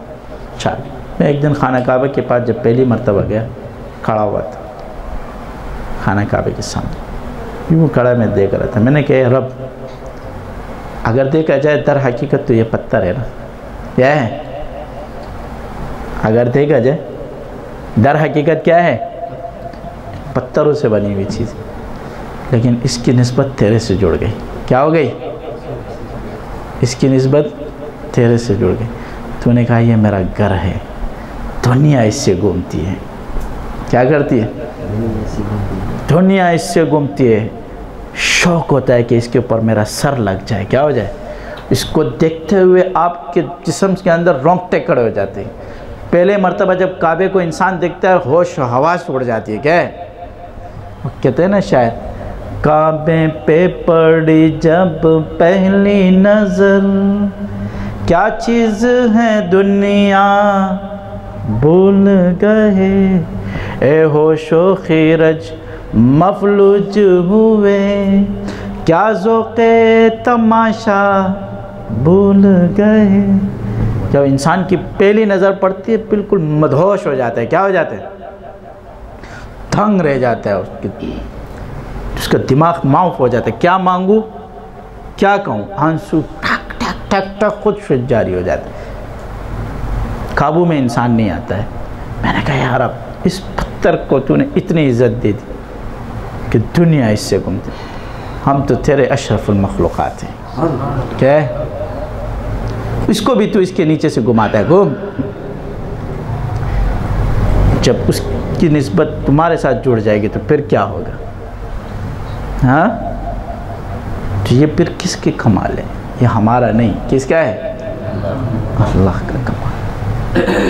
چاہ گیا. میں ایک دن خانہ کعبہ کے پاس جب پہلی مرتبہ گیا، کھڑا ہوا تھا خانہ کعبہ کے سامنے، وہ کھڑا میں دیکھ رہا تھا. میں نے کہا رب اگر دیکھا جائے در حقیقت تو یہ پتھر ہے نا. کیا ہے؟ اگر دیکھا جائے در حقیقت کیا ہے؟ پتھروں سے بنی ہوئی چیز، لیکن اس کی نسبت تیرے سے جڑ گئی. کیا ہو گئی؟ اس کی نسبت تیرے سے جڑ گئی. تو نے کہا یہ میرا گھر ہے، دنیا اس سے گھومتی ہے. کیا کرتی ہے؟ دنیا اس سے گھومتی ہے. شوق ہوتا ہے کہ اس کے اوپر میرا سر لگ جائے. کیا ہو جائے؟ اس کو دیکھتے ہوئے آپ کے جسم کے اندر رونگٹے کھڑے ہو جاتے ہیں. پہلے مرتبہ جب کعبے کو انسان دیکھتا ہے ہوش و حواس اڑ جاتی ہے. کیا ہے؟ کہتے ہیں نا شاید، کعبے پہ پڑی جب پہلی نظر، کیا چیز ہے دنیا بھول گئے، اے ہوش و خیرج مفلوج ہوئے، کیا ذوق تماشا بھول گئے. جب انسان کی پہلی نظر پڑتی ہے بالکل مدہوش ہو جاتا ہے. کیا ہو جاتا ہے؟ دھنگ رہ جاتا ہے. اس کا دماغ معاف ہو جاتا ہے. کیا مانگوں کیا کہوں، آنسو ٹھک ٹھک ٹھک ٹھک خود سے جاری ہو جاتا ہے. قابو میں انسان نہیں آتا ہے. میں نے کہا یا رب اس پتھر کو تو نے اتنی عزت دے دی کہ دنیا اس سے گمتی، ہم تو تیرے اشرف المخلوقات ہیں، کیا ہے اس کو بھی تو اس کے نیچے سے گماتا ہے، گم۔ جب اس کی نسبت تمہارے ساتھ جڑ جائے گی تو پھر کیا ہوگا؟ ہاں تو یہ پھر کس کے کمال ہے؟ یہ ہمارا نہیں، کس کا ہے؟ اللہ کا کمال۔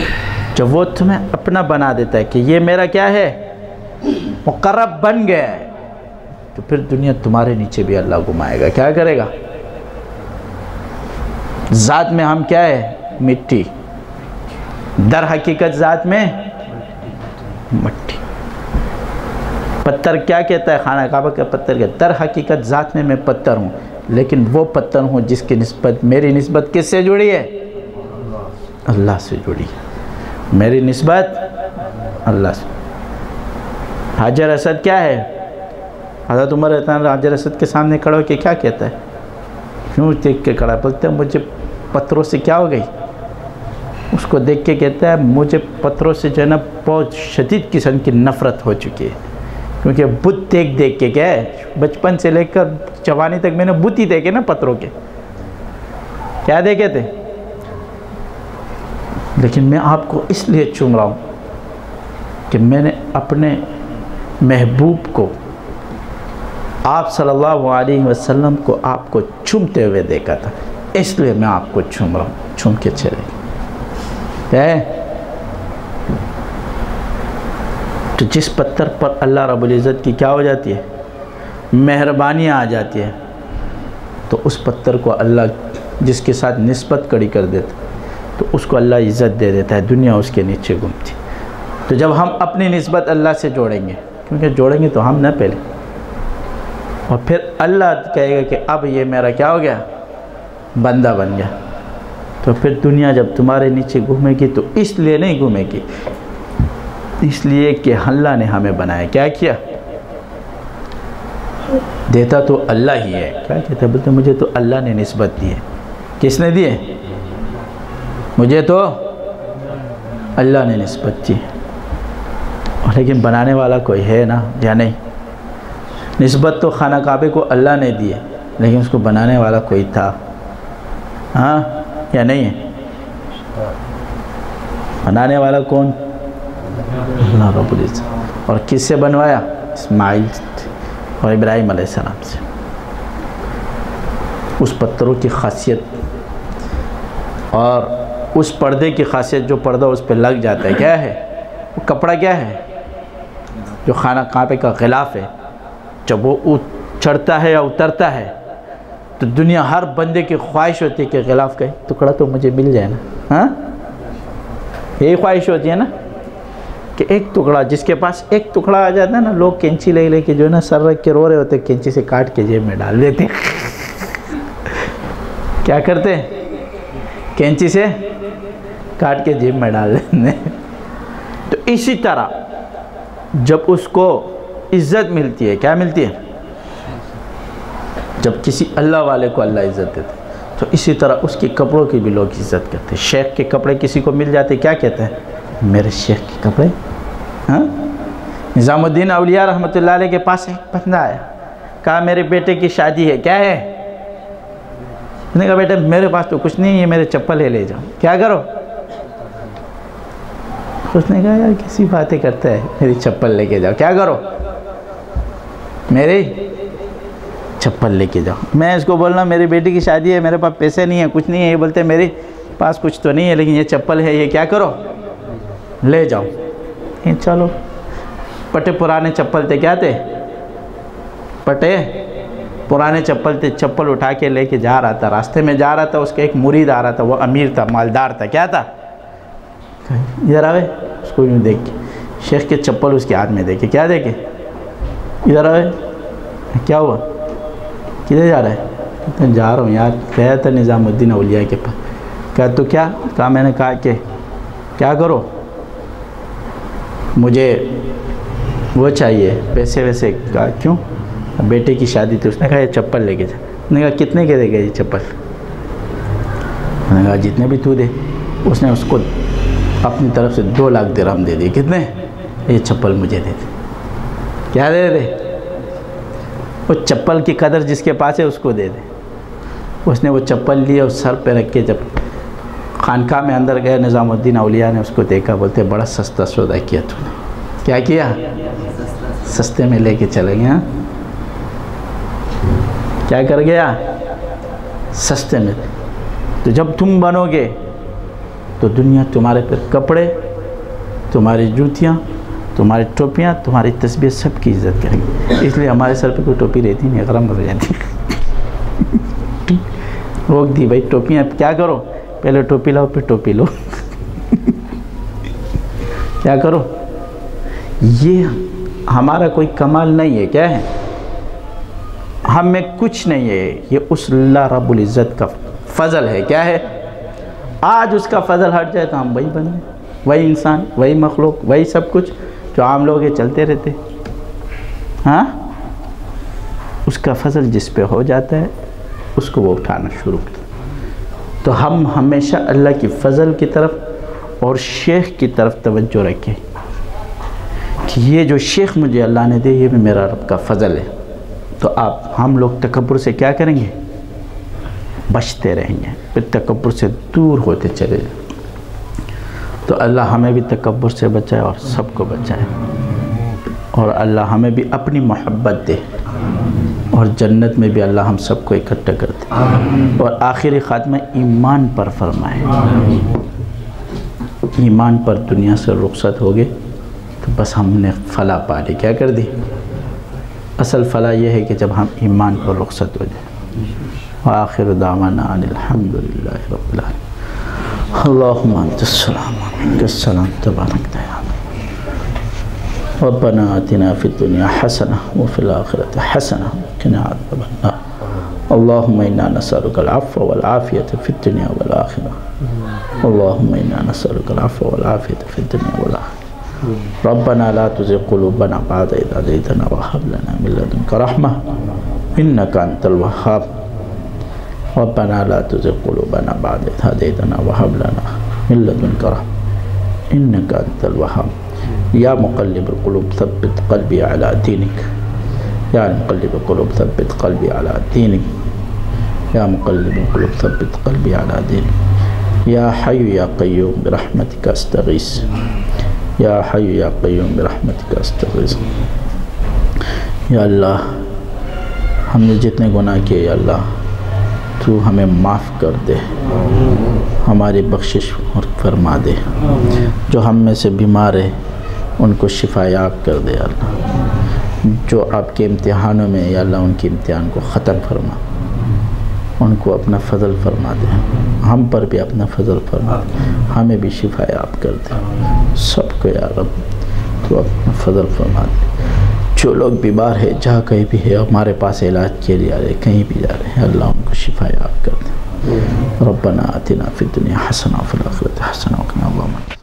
جب وہ تمہیں اپنا بنا دیتا ہے کہ یہ میرا کیا ہے، مقرب بن گیا ہے، تو پھر دنیا تمہارے نیچے بھی اللہ گھمائے گا۔ کیا کرے گا؟ ذات میں ہم کیا ہے؟ مٹی، در حقیقت ذات میں مٹی۔ پتھر کیا کہتا ہے؟ خانہ کعبہ کا پتھر کہتا ہے در حقیقت ذات میں پتھر ہوں، لیکن وہ پتھر ہوں جس کی نسبت، میری نسبت کس سے جڑی ہے؟ اللہ سے جڑی ہے، میری نسبت اللہ سے۔ حجر اسود کیا ہے؟ حضرت عمر رضی اللہ عنہ حجر اسود کے سامنے کھڑا ہو کے کیا کہتا ہے؟ کیوں دیکھ کے کھڑا؟ بولتا ہے مجھے پتھروں سے کیا ہو گئی؟ اس کو دیکھ کے کہتا ہے مجھے پتھروں سے جو ہے نا بہت شدید قسم کی نفرت ہو چکی ہے، کیونکہ بت دیکھ کے کیا ہے، بچپن سے لے کر جوانی تک میں نے بت ہی دیکھے نا پتھروں کے، کیا دیکھے تھے؟ لیکن میں آپ کو اس لیے چوم رہا ہوں کہ میں نے اپنے محبوب کو، آپ صلی اللہ علیہ وسلم کو آپ کو چومتے ہوئے دیکھا تھا، اس لیے میں آپ کو چوم رہا ہوں، چوم کے چلے گئے۔ تو جس پتھر پر اللہ رب العزت کی کیا ہو جاتی ہے؟ مہربانی آ جاتی ہے، تو اس پتھر کو اللہ جس کے ساتھ نسبت کڑی کر دیتا تو اس کو اللہ عزت دے دیتا ہے، دنیا اس کے نیچے گھومتی۔ تو جب ہم اپنی نسبت اللہ سے جوڑیں گے، کیونکہ جوڑیں گے تو ہم نہ پہلے، اور پھر اللہ کہے گا کہ اب یہ میرا کیا ہو گیا؟ بندہ بن گیا، تو پھر دنیا جب تمہارے نیچے گھومے گی تو اس لیے نہیں گھومے گی، اس لیے کہ اللہ نے ہمیں بنایا، کیا کیا؟ دیتا تو اللہ ہی ہے، کیا کہتے ہیں؟ بولتے مجھے تو اللہ نے نسبت دی ہے۔ کس نے دی ہے؟ مجھے تو اللہ نے نسبت دی، لیکن بنانے والا کوئی ہے نا یا نہیں؟ نسبت تو خانہ کعبے کو اللہ نے دی ہے، لیکن اس کو بنانے والا کوئی تھا، ہاں یا نہیں ہے؟ بنانے والا کون؟ اللہ رب العزت۔ اور کس سے بنوایا؟ اسماعیل اور ابراہیم علیہ السلام سے۔ اس پتھروں کی خاصیت اور اس پردے کی خاصیت، جو پردہ اس پہ لگ جاتا ہے کیا ہے؟ وہ کپڑا کیا ہے؟ جو خانہ کعبے کا غلاف ہے، جب وہ چڑھتا ہے یا اترتا ہے تو دنیا ہر بندے کی خواہش ہوتی ہے کہ غلاف کا ٹکڑا تو مجھے مل جائے نا، ہاں یہی خواہش ہوتی ہے نا کہ ایک ٹکڑا، جس کے پاس ایک ٹکڑا آ جاتا ہے نا، لوگ کینچی لے کے جو ہے نا سر رکھ کے رو رہے ہوتے، کینچی سے کاٹ کے جیب میں ڈال دیتے۔ کیا کرتے؟ کینچی سے کاٹ کے جیب میں ڈال دیتے۔ تو اسی طرح جب اس کو عزت ملتی ہے، کیا ملتی ہے؟ جب کسی اللہ والے کو اللہ عزت دیتا ہے تو اسی طرح اس کے کپڑوں کی بھی لوگ عزت کرتے ہیں۔ شیخ کے کپڑے کسی کو مل جاتے کیا کہتے ہیں؟ میرے شیخ کے کپڑے۔ ہاں نظام الدین اولیاء رحمۃ اللہ علیہ کے پاس ایک بندہ آیا، کہا میرے بیٹے کی شادی ہے، کیا ہے؟ اس نے کہا بیٹا میرے پاس تو کچھ نہیں ہے، میرے چپل ہے، لے جاؤ، کیا کرو؟ اس نے کہا یار کسی باتیں کرتا ہے، میری چپل لے کے جاؤ، کیا کرو؟ میری چپل لے کے جاؤ۔ میں اس کو بولنا میری بیٹی کی شادی ہے، میرے پاس پیسے نہیں ہیں، کچھ نہیں ہے، یہ بولتے ہیں میرے پاس کچھ تو نہیں ہے لیکن یہ چپل ہے، یہ کیا کرو؟ لے جاؤ۔ چلو پٹے پرانے چپل تھے، کیا تھے؟ پٹے پرانے چپل تھے، چپل اٹھا کے لے کے جا رہا تھا، راستے میں جا رہا تھا، اس کا ایک مرید آ رہا تھا، وہ امیر تھا، مالدار تھا، کیا تھا؟ ادھر آوے، اس کو یوں دیکھ کے شیخ کے چپل اس کے ہاتھ میں دیکھے، کیا دیکھے؟ ادھر آوے، کیا ہوا؟ کدھر جا رہا ہے؟ جا رہا ہوں یار، گیا تھا نظام الدین اولیاء کے پاس۔ کہا تو کیا؟ کہا میں نے کہا کہ کیا کرو، مجھے وہ چاہیے پیسے ویسے۔ کہا کیوں؟ بیٹے کی شادی تھی۔ اس نے کہا یہ چپل لے کے جا۔ اس نے کہا کتنے کے دے گا یہ چپل؟ میں نے کہا جتنے بھی تو دے۔ اس نے اس کو اپنی طرف سے 2 لاکھ درہم دے دیے. کتنے؟ یہ چپل مجھے دے دے. کیا دے دے؟ وہ چپل کی قدر جس کے پاس ہے اس کو دے دے. اس نے وہ چپل لی اور سر پہ رکھ کے جب خانقاہ میں اندر گئے, نظام الدین اولیاء نے اس کو دیکھا, بولتے بڑا سستا سودا کیا تو نے. کیا کیا؟ سستے میں لے کے چلے گیا. کیا کر گیا؟ سستے میں. تو جب تم بنو گے تو دنیا تمہارے پہ کپڑے, تمہاری جوتیاں, تمہاری ٹوپیاں, تمہاری تسبیح سب کی عزت کریں گے. اس لیے ہمارے سر پہ کوئی ٹوپی رہتی نہیں, غرم ہو جاتی. روک دی بھائی ٹوپیاں کیا کرو, پہلے ٹوپی لاؤ پھر ٹوپی لو. کیا کرو؟ یہ ہمارا کوئی کمال نہیں ہے. کیا ہے؟ ہم میں کچھ نہیں ہے, یہ اس اللہ رب العزت کا فضل ہے. کیا ہے؟ آج اس کا فضل ہٹ جائے تو ہم وہی بن جائیں, وہی انسان, وہی مخلوق, وہی سب کچھ جو عام لوگ یہ چلتے رہتے. ہاں, اس کا فضل جس پہ ہو جاتا ہے اس کو وہ اٹھانا شروع کرتا. تو ہم ہمیشہ اللہ کی فضل کی طرف اور شیخ کی طرف توجہ رکھیں کہ یہ جو شیخ مجھے اللہ نے دے یہ بھی میرا رب کا فضل ہے. تو ہم لوگ تکبر سے کیا کریں گے؟ بچتے رہیں گے, پھر تکبر سے دور ہوتے چلے جائیں. تو اللہ ہمیں بھی تکبر سے بچائے اور سب کو بچائے, اور اللہ ہمیں بھی اپنی محبت دے, اور جنت میں بھی اللہ ہم سب کو اکٹھا کر دے, اور آخری خاتمہ ایمان پر فرمائے. ایمان پر دنیا سے رخصت ہو گئے تو بس ہم نے فلاح پا لی. کیا کر دی؟ اصل فلاح یہ ہے کہ جب ہم ایمان پر رخصت ہو جائیں. وآخر دعوانا ان الحمدللہ رب العالمین. اللہم انت السلام ومنک السلام تبارک یا ربنا آتنا فی الدنیا حسنہ وفی الآخرۃ حسنہ وقنا عذاب النار. اللہم انا نسألک العفو والعافیۃ فی الدنیا والآخرہ. اللہم انا نسألک العفو والعافیۃ فی الدنیا والآخرہ. ربنا لا تزغ قلوبنا بعد إذ هديتنا وهب لنا من لدنك رحمة إنك أنت الوهاب. ربنا لا تزغ قلوبنا بعد إذ هديتنا وهب لنا من لدنك رحمة إنك أنت الوهاب. يا مقلب القلوب ثبت قلبي على دينك. يا مقلب القلوب ثبت قلبي على دينك. يا مقلب القلوب ثبت قلبي على دينك. يا حي يا قيوم برحمتك أستغيث. یا حی یا قیوم برحمتک استغیث. یا اللہ ہم نے جتنے گناہ کیے یا اللہ تو ہمیں معاف کر دے, ہماری بخشش فرما دے. جو ہم میں سے بیمار ہے ان کو شفا یاب کر دے. یا اللہ جو آپ کے امتحانوں میں یا اللہ ان کے امتحان کو ختم فرما, ان کو اپنا فضل فرما دے. ہم پر بھی اپنا فضل فرما دے, ہمیں بھی شفا یاب کر دے. سب کو یا رب تو اپنا فضل فرما دے. جو لوگ بیمار ہے جہاں کہیں بھی ہے ہمارے پاس علاج کے لیے آ رہے کہیں بھی جا رہے ہیں اللہ ان کو شفا یاب کر دے. ربنا آتنا فی الدنیا حسنہ وفی الآخرۃ حسنہ وقنا عذاب النار.